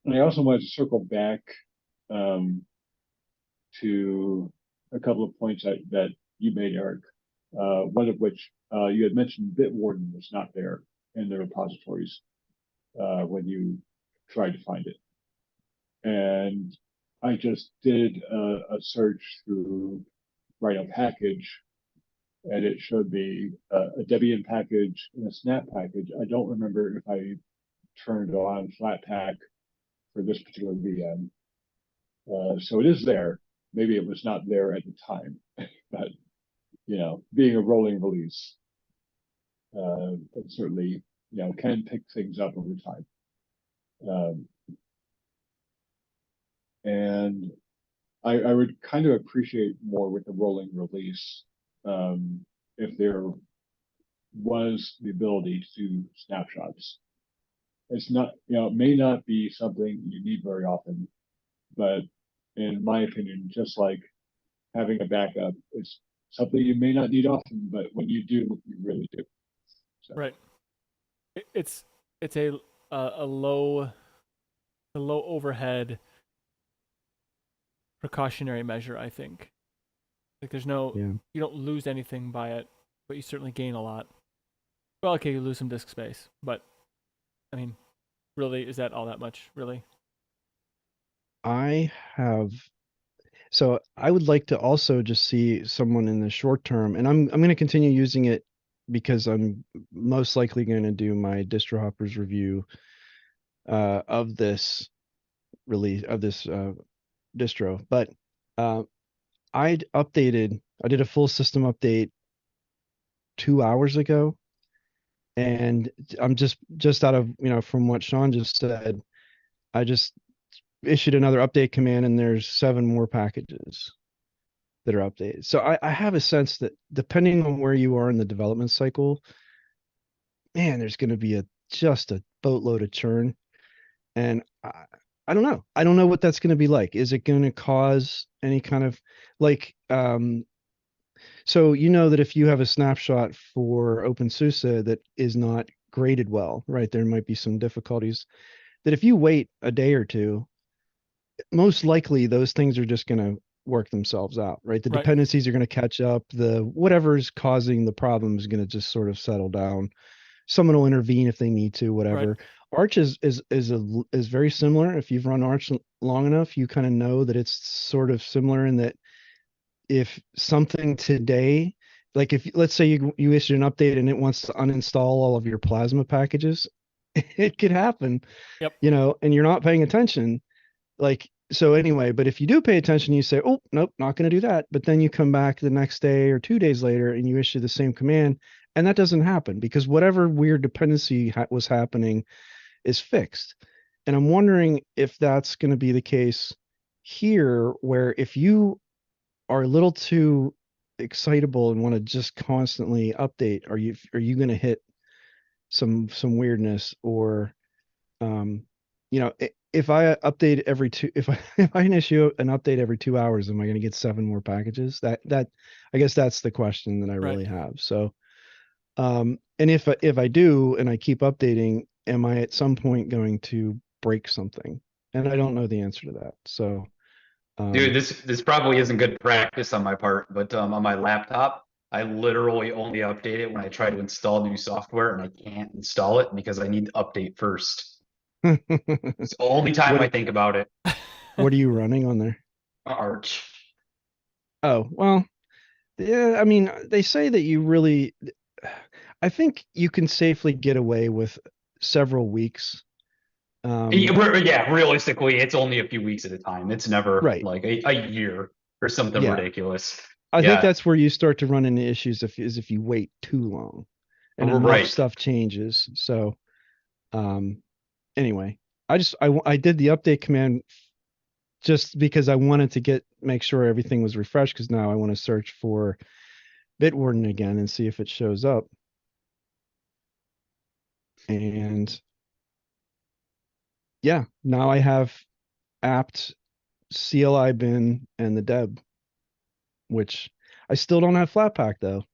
And I also wanted to circle back um, to a couple of points that you made, Eric. One of which you had mentioned Bitwarden was not there in the repositories when you tried to find it. And I just did a search through Rhino package, and it showed me a Debian package and a Snap package. I don't remember if I turned on Flatpak for this particular VM. So it is there. Maybe it was not there at the time, but being a rolling release, it certainly can pick things up over time. And I would kind of appreciate more with the rolling release if there was the ability to do snapshots. It's not, it may not be something you need very often, but in my opinion, just like having a backup, it's something you may not need often, but when you do, you really do. So. Right. It's a low overhead precautionary measure, I think. Like Yeah. you don't lose anything by it, but you certainly gain a lot. Well, okay, you lose some disk space, but I mean, really, is that all that much? Really? I have So I would like to also just see someone in the short term, and I'm going to continue using it because I'm most likely going to do my distro hoppers review of this release of this distro. But uh, I did a full system update 2 hours ago, and I'm just out of, from what Sean just said, I just issued another update command, and there's 7 more packages that are updated. So I have a sense that depending on where you are in the development cycle, man, there's going to be just a boatload of churn. And I don't know. I don't know what that's going to be like. Is it going to cause any kind of like, so that if you have a snapshot for OpenSUSE that is not graded well, right, there might be some difficulties that if you wait a day or two, most likely those things are just going to work themselves out, right? The Right. dependencies are going to catch up. The whatever's causing the problem is going to just sort of settle down. Someone will intervene if they need to, whatever. Right. Arch is very similar. If you've run Arch long enough, you kind of know that it's sort of similar in that if something today, like if let's say you issued an update and it wants to uninstall all of your Plasma packages, it could happen. Yep. And you're not paying attention. Like, so anyway, but if you do pay attention, you say, oh, nope, not going to do that. But then you come back the next day or 2 days later and you issue the same command, and that doesn't happen because whatever weird dependency was happening is fixed. And I'm wondering if that's going to be the case here, where if you are a little too excitable and want to just constantly update, are you going to hit some weirdness? Or if I update every two, if I issue an update every 2 hours, am I going to get 7 more packages? That I guess that's the question that I really have. So, and if I do and I keep updating, am I at some point going to break something? And I don't know the answer to that. So, Dude, this probably isn't good practice on my part, but on my laptop, I literally only update it when I try to install new software, and I can't install it because I need to update first. It's the only time I think about it. what are you running on there? Arch. Oh, well, yeah, I mean, they say that I think you can safely get away with several weeks. Yeah, realistically, it's only a few weeks at a time. It's never Right. like a year or something Yeah. ridiculous. I think Yeah. that's where you start to run into issues if you wait too long and enough Right. stuff changes. So, anyway, I did the update command just because I wanted to make sure everything was refreshed, because now I want to search for Bitwarden again and see if it shows up. And yeah, now I have apt CLI bin and the deb, which I still don't have Flatpak though,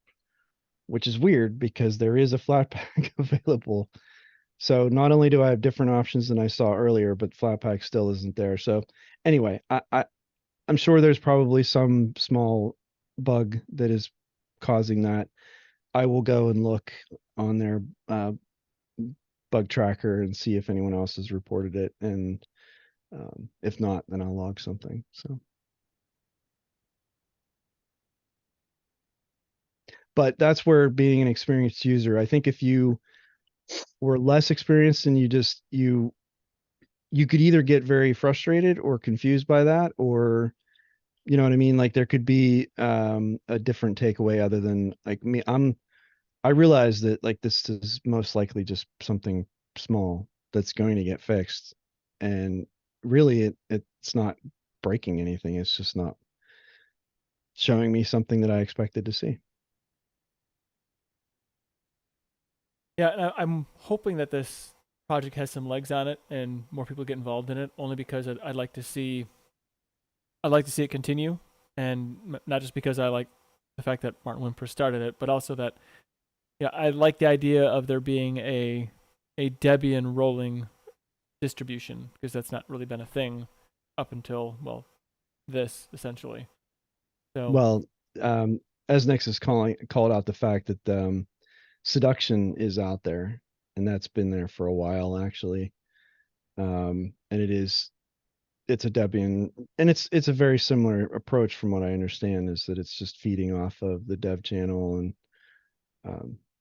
which is weird because there is a Flatpak available. So not only do I have different options than I saw earlier, but Flatpak still isn't there. So anyway, I'm sure there's probably some small bug that is causing that. I will go and look on their bug tracker and see if anyone else has reported it. And if not, then I'll log something. So, but that's where being an experienced user, I think if you were less experienced and you could either get very frustrated or confused by that, or you know what I mean? Like there could be a different takeaway other than like me. I realize that like this is most likely just something small that's going to get fixed. And really it's not breaking anything. It's just not showing me something that I expected to see. Yeah, I'm hoping that this project has some legs on it and more people get involved in it. Only because I'd like to see it continue, and not just because I like the fact that Martin Wimper started it, but also that I like the idea of there being a Debian rolling distribution, because that's not really been a thing up until this essentially. So Well, as Nexus called out the fact that Seduction is out there, and that's been there for a while actually. And it is it's a Debian, and it's a very similar approach from what I understand, is that it's just feeding off of the dev channel, and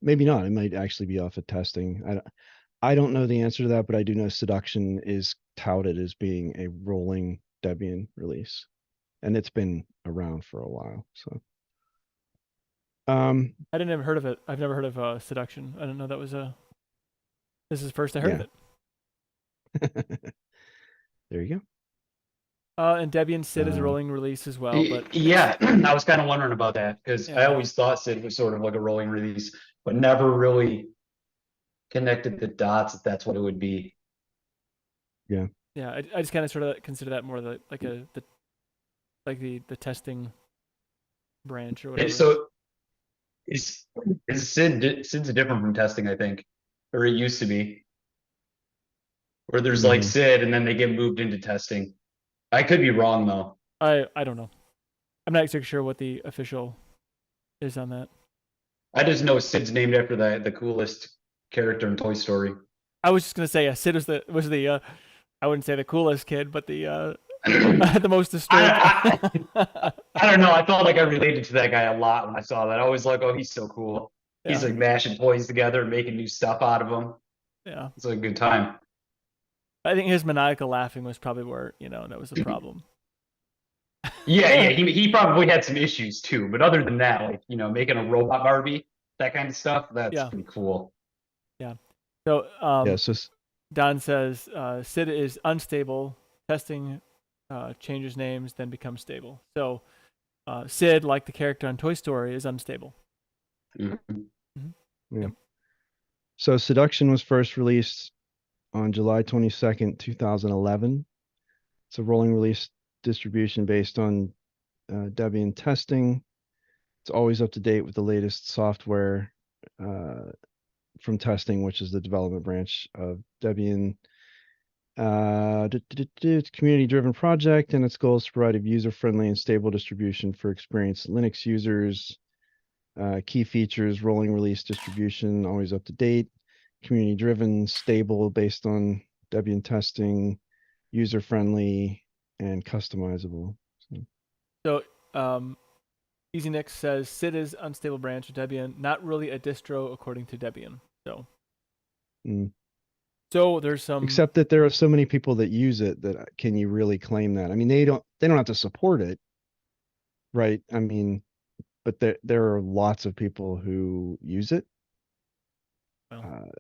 maybe not. It might actually be off of testing. I don't know the answer to that, but I do know Seduction is touted as being a rolling Debian release, and it's been around for a while. So, I didn't ever heard of it. I've never heard of Seduction. I didn't know that was a. This is the first I heard of it. There you go. And Debian Sid is a rolling release as well, but Yeah, I was kind of wondering about that because I Yeah. always thought Sid was sort of like a rolling release, but never really connected the dots that that's what it would be. yeah, I just kind of sort of consider that more the testing branch or whatever. So is Sid's different from testing, I think, or it used to be, where there's like Mhm. Sid and then they get moved into testing. I could be wrong though. I don't know. I'm not exactly sure what the official is on that. I just know Sid's named after the coolest character in Toy Story. I was just gonna say Sid was the I wouldn't say the coolest kid, but the the most disturbed. I don't know. I felt like I related to that guy a lot when I saw that. I was like, oh, he's so cool. He's Yeah. like mashing toys together, making new stuff out of them. Yeah, It's like a good time. I think his maniacal laughing was probably where that was the problem. Yeah. He probably had some issues too, but other than that, like making a robot Barbie, that kind of stuff, that's Yeah. pretty cool. So Yeah. So Don says Sid is unstable. Testing changes names, then becomes stable. So Sid, like the character on Toy Story, is unstable. Mhm. yeah. Yep. So Seduction was first released on July 22nd, 2011. It's a rolling release distribution based on Debian testing. It's always up to date with the latest software from testing, which is the development branch of Debian. It's a community-driven project, and its goal is to provide a user-friendly and stable distribution for experienced Linux users. Key features: rolling release distribution, always up to date, community-driven, stable, based on Debian testing, user-friendly, and customizable. So Easy Nick says Sid is unstable branch of Debian, not really a distro according to Debian. So so there's some. Except that there are so many people that use it that can you really claim that? I mean, they don't have to support it, right? I mean, but there are lots of people who use it. Well.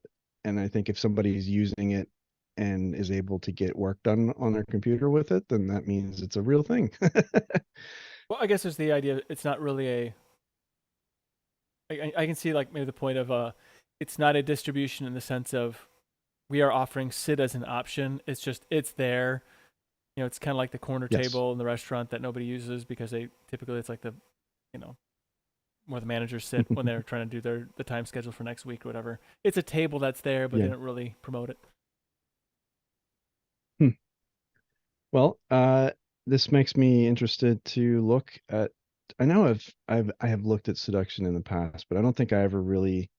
And I think if somebody's using it and is able to get work done on their computer with it, then that means it's a real thing. Well, I guess there's the idea it's not really I can see like maybe the point of it's not a distribution in the sense of we are offering Sid as an option. It's just it's there. It's kind of like the corner Yes. table in the restaurant that nobody uses because they typically it's like the where the managers sit when they're trying to do the time schedule for next week or whatever. It's a table that's there, but Yeah. they don't really promote it. Well, this makes me interested to look at. I know I have looked at Seduction in the past, but I don't think I ever really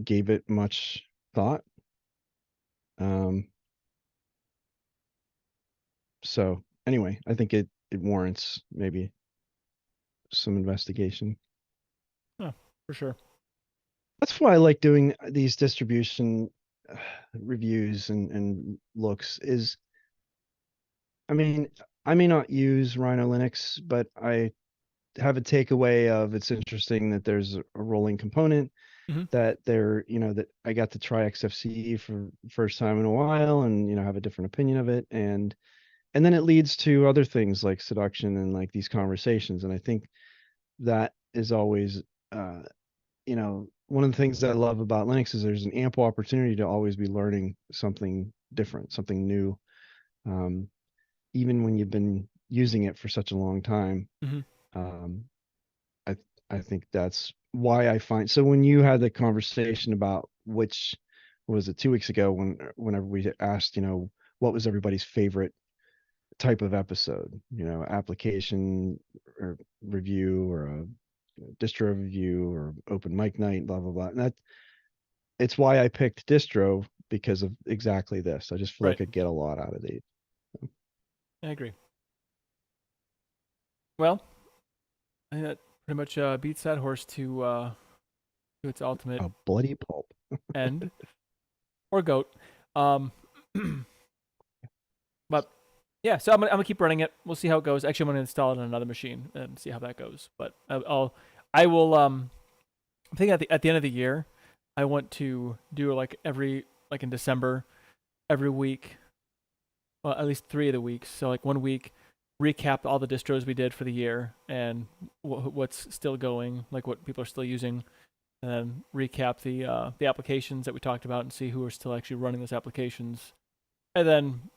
gave it much thought. So anyway, I think it warrants maybe some investigation. Oh, for sure. That's why I like doing these distribution reviews and looks is, I mean, I may not use Rhino Linux, but I have a takeaway of it's interesting that there's a rolling component, that that I got to try XFCE for first time in a while and, have a different opinion of it. And then it leads to other things like Seduction and like these conversations. And I think that is always, one of the things that I love about Linux is there's an ample opportunity to always be learning something different, something new, even when you've been using it for such a long time. I think that's why I find, so when you had the conversation about what was it 2 weeks ago, whenever we asked, what was everybody's favorite type of episode, application or review or a distro review or open mic night, blah blah blah. And it's why I picked distro, because of exactly this. I just feel Right. like I get a lot out of these. I agree. Well, I think that pretty much beats that horse to its ultimate A bloody pulp. end, or goat. Um, but yeah, so I'm gonna keep running it. We'll see how it goes. Actually, I'm gonna install it on another machine and see how that goes. But I will. I think at the end of the year, I want to do like in December, every week. Well, at least 3 of the weeks. So like one week, recap all the distros we did for the year and what's still going, like what people are still using, and then recap the applications that we talked about and see who are still actually running those applications, and then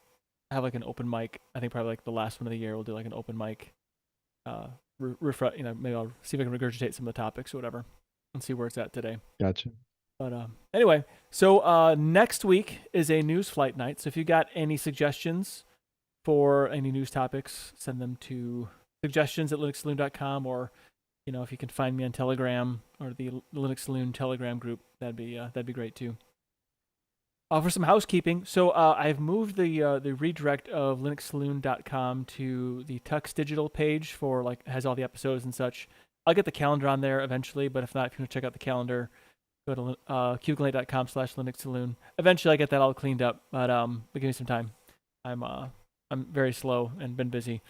have like an open mic. I think probably like the last one of the year we'll do like an open mic. Refresh, maybe I'll see if I can regurgitate some of the topics or whatever, and see where it's at today. Gotcha. But anyway, so next week is a news flight night. So if you got any suggestions for any news topics, send them to suggestions@linuxsaloon.com, or if you can find me on Telegram or the Linux Saloon Telegram group, that'd be great too. For some housekeeping, so I've moved the redirect of linuxsaloon.com to the Tux Digital page for has all the episodes and such. I'll get the calendar on there eventually, but if not, if you want to check out the calendar, go to cubiclate.com/linuxsaloon. Eventually, I get that all cleaned up, but give me some time. I'm very slow and been busy.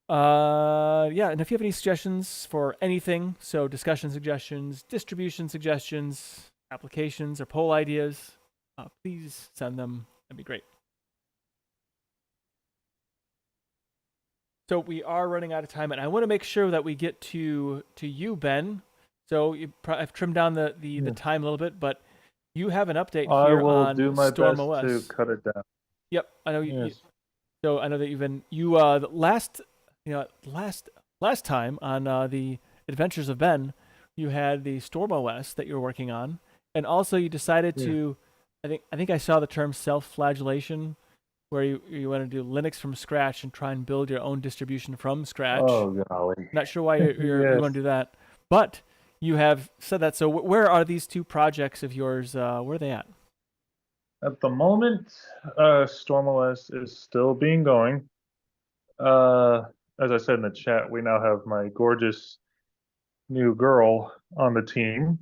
Yeah, and if you have any suggestions for anything, so discussion suggestions, distribution suggestions, applications, or poll ideas, please send them. That'd be great. So we are running out of time, and I want to make sure that we get to you, Ben. So I've trimmed down the time a little bit, but you have an update I here will on do my Storm best OS. to cut it down. Yep, I know Yes. so I know that you've been last time on the Adventures of Ben, you had the Storm OS that you were working on, and also you decided to, I think I saw the term self-flagellation, where you want to do Linux from scratch and try and build your own distribution from scratch. Oh golly. Not sure why you Yes. want to do that, but you have said that. So where are these two projects of yours? Where are they at? At the moment, StormOS is still being going. As I said in the chat, we now have my gorgeous new girl on the team.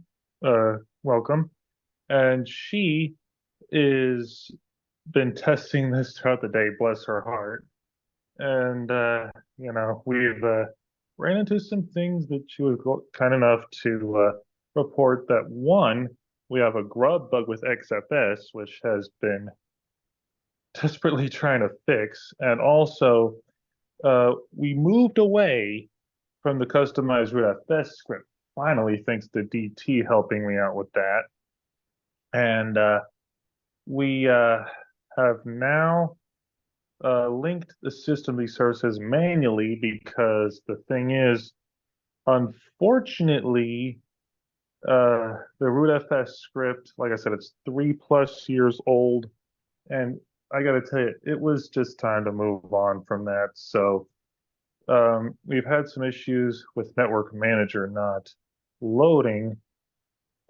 Welcome. And she is been testing this throughout the day, bless her heart. And we've ran into some things that she was kind enough to report. That one, we have a grub bug with XFS, which has been desperately trying to fix. And also, we moved away from the customized rootfs script, finally, thanks to DT helping me out with that. And we have now linked the system services manually, because the thing is, unfortunately, the rootfs script, like I said, it's 3+ years old, and I gotta tell you, it was just time to move on from that. So we've had some issues with Network Manager not loading,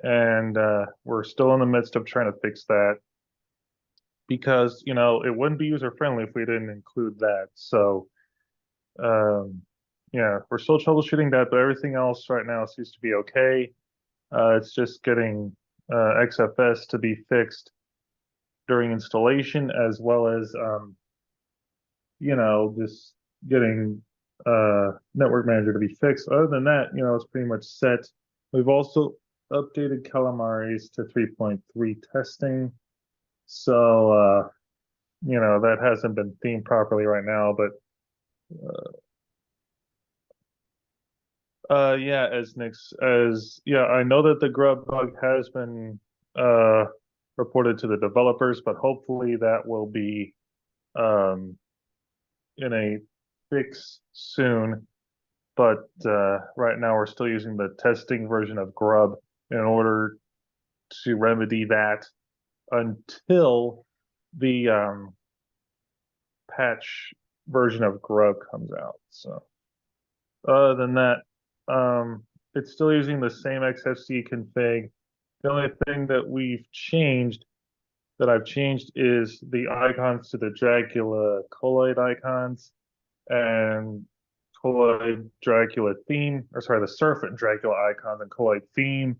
and we're still in the midst of trying to fix that, because it wouldn't be user friendly if we didn't include that. So yeah, we're still troubleshooting that, but everything else right now seems to be okay. It's just getting XFS to be fixed during installation, as well as just getting Network Manager to be fixed. Other than that, it's pretty much set. We've also updated Calamares to 3.3 testing. So, that hasn't been themed properly right now, but yeah, I know that the grub bug has been reported to the developers, but hopefully that will be in a fix soon. But right now we're still using the testing version of grub in order to remedy that until the patch version of grub comes out. So other than that, it's still using the same XFC config. The only thing that we've changed that I've changed is the icons to the Dracula colloid icons and colloid Dracula theme, or sorry, the Serpent Dracula icons and colloid theme.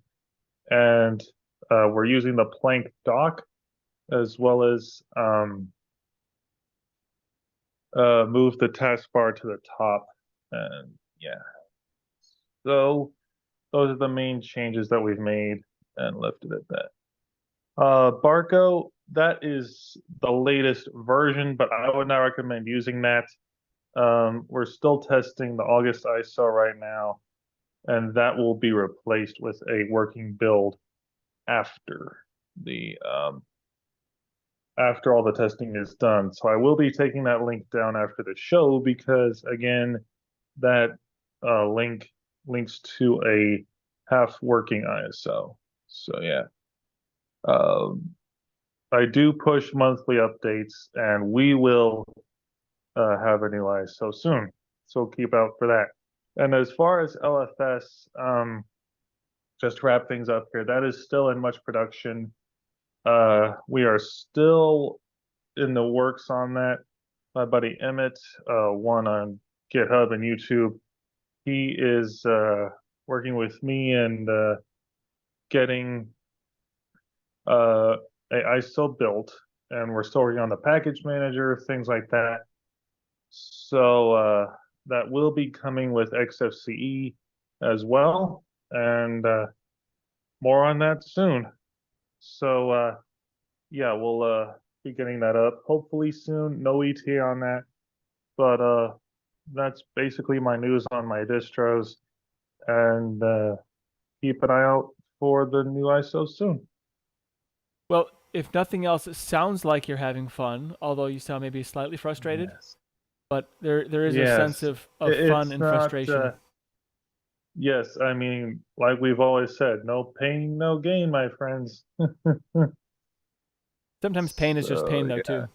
And we're using the plank dock as well as move the taskbar to the top. And yeah, so those are the main changes that we've made and left it at that. Barco, that is the latest version, but I would not recommend using that. We're still testing the August ISO right now, and that will be replaced with a working build after the after all the testing is done. So I will be taking that link down after the show because again, that link links to a half working ISO. So yeah. I do push monthly updates and we will have a new ISO soon. So keep out for that. And as far as LFS, just to wrap things up here, that is still in much production. We are still in the works on that. My buddy Emmett, one on GitHub and YouTube, he is working with me and getting a ISO built, and we're still working on the package manager, things like that. So that will be coming with XFCE as well, and more on that soon. So yeah, we'll be getting that up hopefully soon. No ETA on that, but that's basically my news on my distros, and keep an eye out for the new ISO soon. Well, if nothing else, it sounds like you're having fun, although you sound maybe slightly frustrated. Yes. But there is a Yes. sense of It's fun and not, frustration. Yes, I mean, like we've always said, no pain, no gain, my friends. Sometimes pain is just pain, though, too.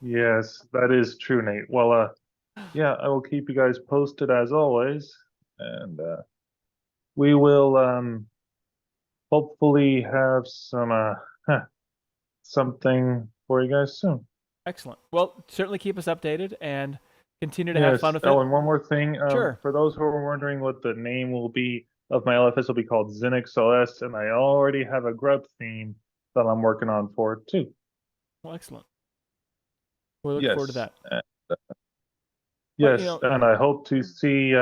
Yes, that is true, Nate. Well, yeah, I will keep you guys posted as always, and we will hopefully have some something for you guys soon. Excellent. Well, certainly keep us updated and continue to have fun with it. Oh, and one more thing. Sure. For those who are wondering what the name will be of my LFS, will be called Zinix OS, and I already have a grub theme that I'm working on for it too. Well, excellent. We look forward to that. Yes, you know- and I hope to see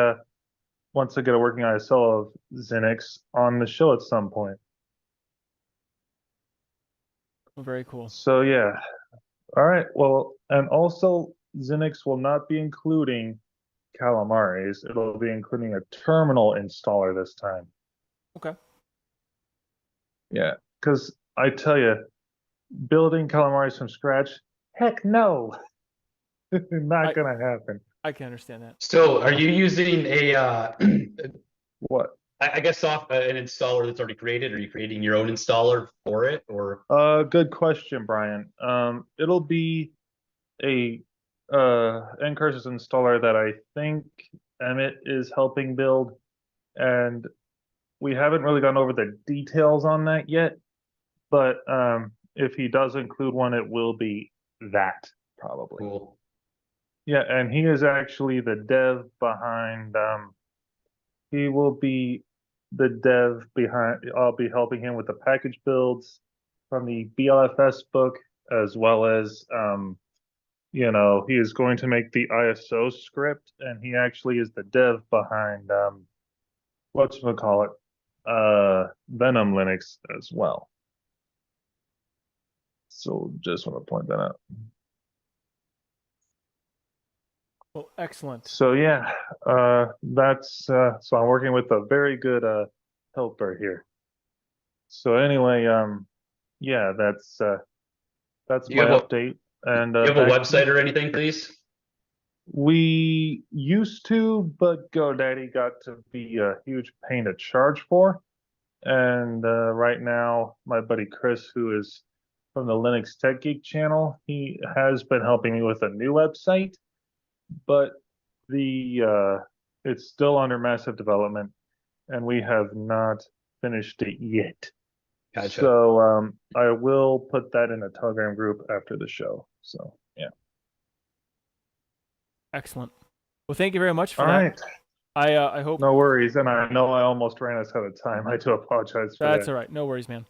once I get a working ISO of Zinix on the show at some point. Very cool. So yeah. All right. Well, and also Zinix will not be including Calamares. It'll be including a terminal installer this time. Okay. Yeah, because I tell you, building Calamares from scratch, heck no, not gonna happen. I can understand that. So are you using a What? I guess an installer that's already created? Are you creating your own installer for it, or? Good question, Brian. It'll be a Ncurses installer that I think Emmett is helping build, and we haven't really gone over the details on that yet. But if he does include one, it will be that probably. Cool. Yeah, and he is actually the dev behind. He will be the dev behind. I'll be helping him with the package builds from the BLFS book, as well as you know, he is going to make the ISO script, and he actually is the dev behind whatchamacallit, Venom Linux as well. So just want to point that out. Well, excellent. So yeah, that's so I'm working with a very good helper here. So anyway, yeah, that's my update. And do you have a website or anything, please? We used to, but GoDaddy got to be a huge pain to charge for. And right now, my buddy Chris, who is from the Linux Tech Geek channel, he has been helping me with a new website, but it's still under massive development, and we have not finished it yet. Gotcha. So I will put that in a Telegram group after the show. So yeah. Excellent. Well, thank you very much for All that. right. I hope No worries. And I know I almost ran us out of time. I do apologize for that's that. all right. No worries, man.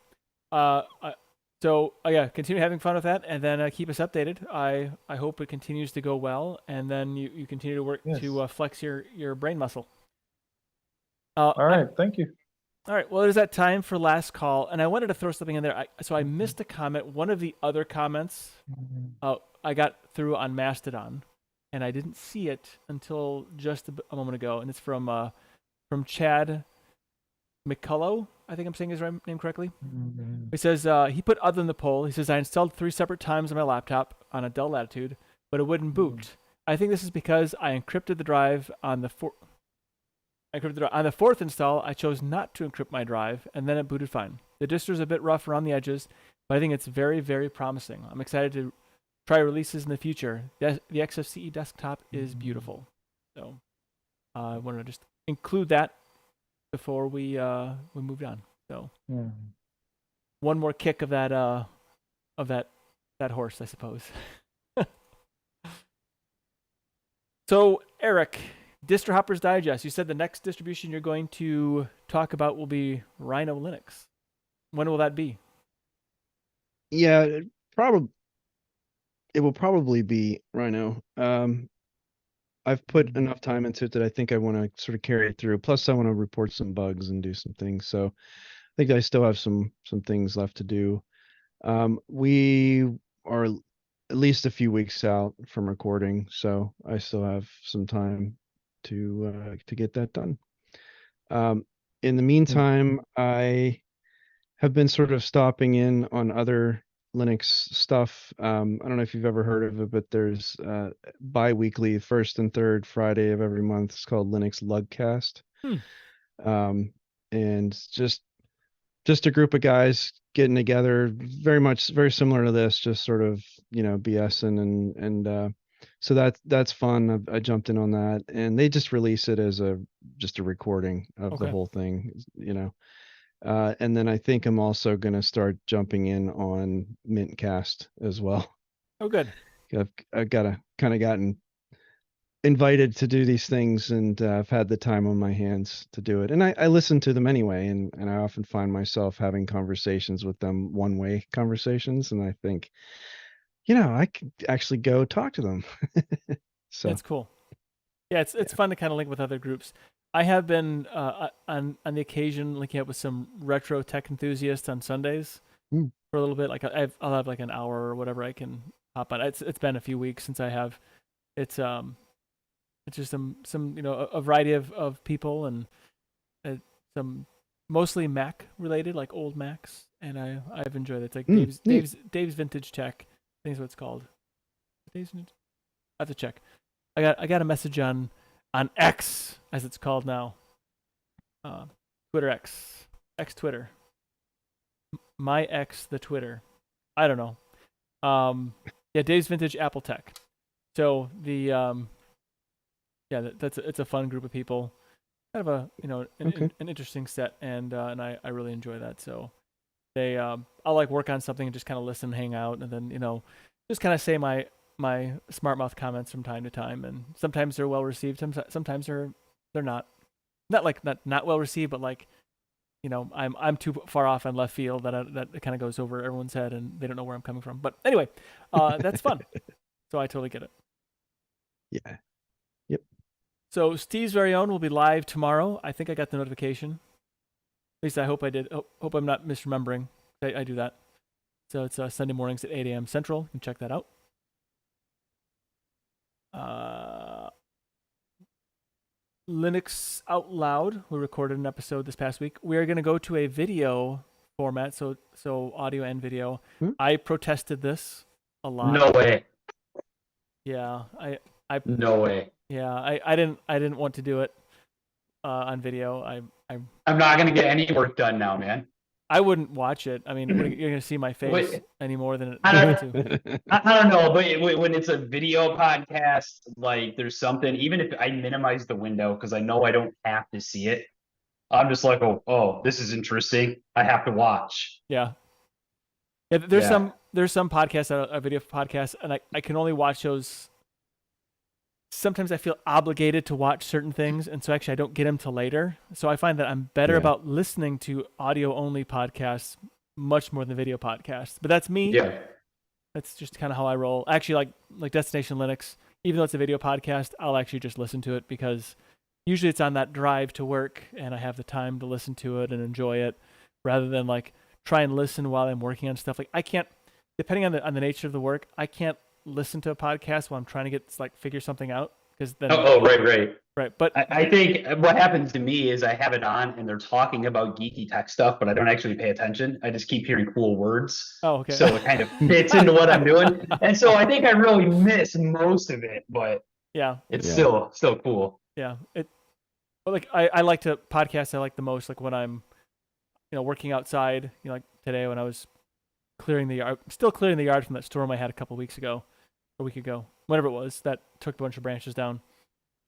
Uh, I, so yeah, continue having fun with that, and then keep us updated. I hope it continues to go well, and then you continue to work Yes. to flex your brain muscle. All right. Thank you. All right. Well, it is that time for last call, and I wanted to throw something in there. So I missed a comment. One of the other comments I got through on Mastodon, and I didn't see it until just a moment ago, and it's from Chad McCullough. I think I'm saying his name correctly. He says he put other than the poll. He says I installed 3 separate times on my laptop on a Dell Latitude, but it wouldn't boot. I think this is because I encrypted the drive on the on the 4th install. I chose not to encrypt my drive, and then it booted fine. The distro is a bit rough around the edges, but I think it's very, very promising. I'm excited to try releases in the future. The XFCE desktop is beautiful. So I wanted to just include that before we moved on. So one more kick of that horse, I suppose. So Eric, Distro Hoppers Digest. You said the next distribution you're going to talk about will be Rhino Linux. When will that be? Yeah, it will probably be Rhino. I've put enough time into it that I think I want to sort of carry it through. Plus, I want to report some bugs and do some things. So I think I still have some things left to do. We are at least a few weeks out from recording, so I still have some time to get that done. In the meantime, I have been sort of stopping in on other Linux stuff. I don't know if you've ever heard of it, but there's bi-weekly, first and third Friday of every month. It's called Linux Lugcast. And just a group of guys getting together, very similar to this, just sort of, BSing and so that's fun. I jumped in on that, and they just release it as just a recording of the whole thing, and then I think I'm also going to start jumping in on Mintcast as well. Oh, good. I've gotten invited to do these things, and I've had the time on my hands to do it. And I listen to them anyway, and I often find myself having conversations with them, one-way conversations, and I think, I could actually go talk to them. So that's cool. Yeah, it's fun to kind of link with other groups. I have been on the occasion linking up with some retro tech enthusiasts on Sundays for a little bit. Like I'll have like an hour or whatever I can hop on. It's been a few weeks since I have. It's just some a variety of people, and some mostly Mac related, like old Macs, and I've enjoyed it. It's like Dave's Vintage Tech. I think is what it's called. I have to check. I got a message on X, as it's called now. Twitter X Twitter. My X the Twitter. I don't know. Yeah, Dave's Vintage Apple Tech. So the it's a fun group of people. Kind of a an interesting set, and I really enjoy that. So I'll like work on something and just kind of listen, hang out, and then just kind of say my smart mouth comments from time to time, and sometimes they're well received, sometimes they're not well received, but like I'm too far off on left field that it kind of goes over everyone's head and they don't know where I'm coming from. But anyway, that's fun. So I totally get it. Yeah. Yep. So Steve's Very Own will be live tomorrow. I think I got the notification. At least I hope I did. Hope I'm not misremembering. I do that. So it's Sunday mornings at 8 a.m. Central. You can check that out. Linux Out Loud. We recorded an episode this past week. We are going to go to a video format, so audio and video. I protested this a lot. No way. Yeah, No way. Yeah, I didn't want to do it on video. I'm not gonna get any work done now, man. I wouldn't watch it. I mean, you're gonna see my face any more than it. I don't know, but when it's a video podcast, like there's something. Even if I minimize the window because I know I don't have to see it, I'm just like, oh, this is interesting. I have to watch. Yeah. Yeah, there's Yeah. some podcasts, video podcasts, and I can only watch those. Sometimes I feel obligated to watch certain things, and so actually I don't get them till later. So I find that I'm better Yeah. about listening to audio only podcasts much more than video podcasts. But that's me. Yeah. That's just kind of how I roll. Actually, like Destination Linux, even though it's a video podcast, I'll actually just listen to it because usually it's on that drive to work, and I have the time to listen to it and enjoy it, rather than like try and listen while I'm working on stuff. Like I can't, depending on the nature of the work, I can't listen to a podcast while I'm trying to figure something out, because then Right. right. But I think what happens to me is I have it on and they're talking about geeky tech stuff, but I don't actually pay attention. I just keep hearing cool words. oh, okay. So it kind of fits into what I'm doing. And so I think I really miss most of it, but yeah, it's Yeah. still cool. yeah. But like I like to podcasts. I like the most like when I'm working outside. Like today when I was clearing the yard, still clearing the yard from that storm I had a week ago, whenever it was, that took a bunch of branches down.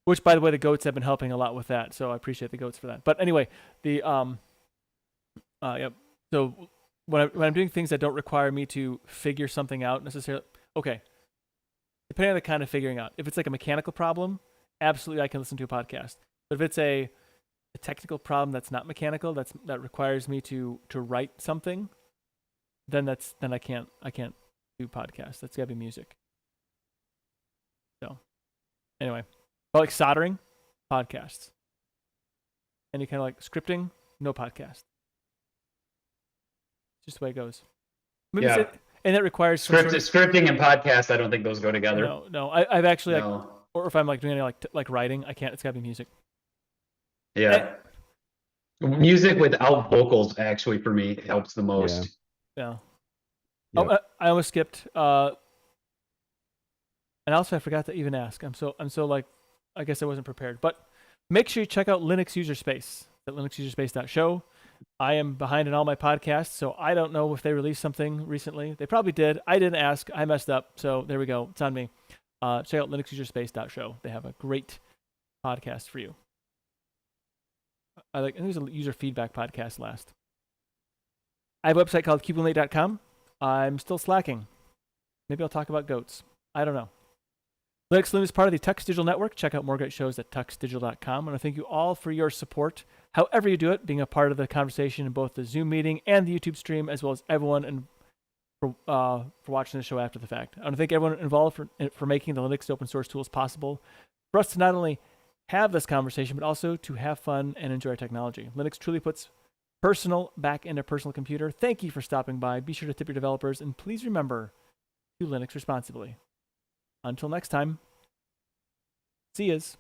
Which, by the way, the goats have been helping a lot with that, so I appreciate the goats for that. But anyway, yeah. So when I'm doing things that don't require me to figure something out necessarily, okay. Depending on the kind of figuring out, if it's like a mechanical problem, absolutely I can listen to a podcast. But if it's a technical problem that's not mechanical, that requires me to write something, then I can't do podcasts. That's gotta be music. So anyway. But like soldering, podcasts. Any kind of like scripting, no podcast. It's just the way it goes. Maybe Yeah. and that requires some sort of, Scripting and podcast, I don't think those go together. no. I've actually like, No. or if I'm like doing any like writing, I can't. It's gotta be music. Yeah. Music without vocals actually for me helps the most. Yeah. Yep. Oh, I almost skipped. And also I forgot to even ask. I'm so like, I guess I wasn't prepared. But make sure you check out Linux User Space at linuxuserspace.show. I am behind in all my podcasts, so I don't know if they released something recently. They probably did. I didn't ask. I messed up. So there we go. It's on me. Check out linuxuserspace.show. They have a great podcast for you. I think there's a user feedback podcast last. I have a website called keepinglate.com. I'm still slacking. Maybe I'll talk about goats. I don't know. Linux Saloon is part of the Tux Digital Network. Check out more great shows at tuxdigital.com. And I thank you all for your support, however you do it, being a part of the conversation in both the Zoom meeting and the YouTube stream, as well as everyone and for watching the show after the fact. I want to thank everyone involved for making the Linux open source tools possible for us to not only have this conversation, but also to have fun and enjoy technology. Linux truly puts personal back into personal computer. Thank you for stopping by. Be sure to tip your developers, and please remember to Linux responsibly. Until next time, see yas.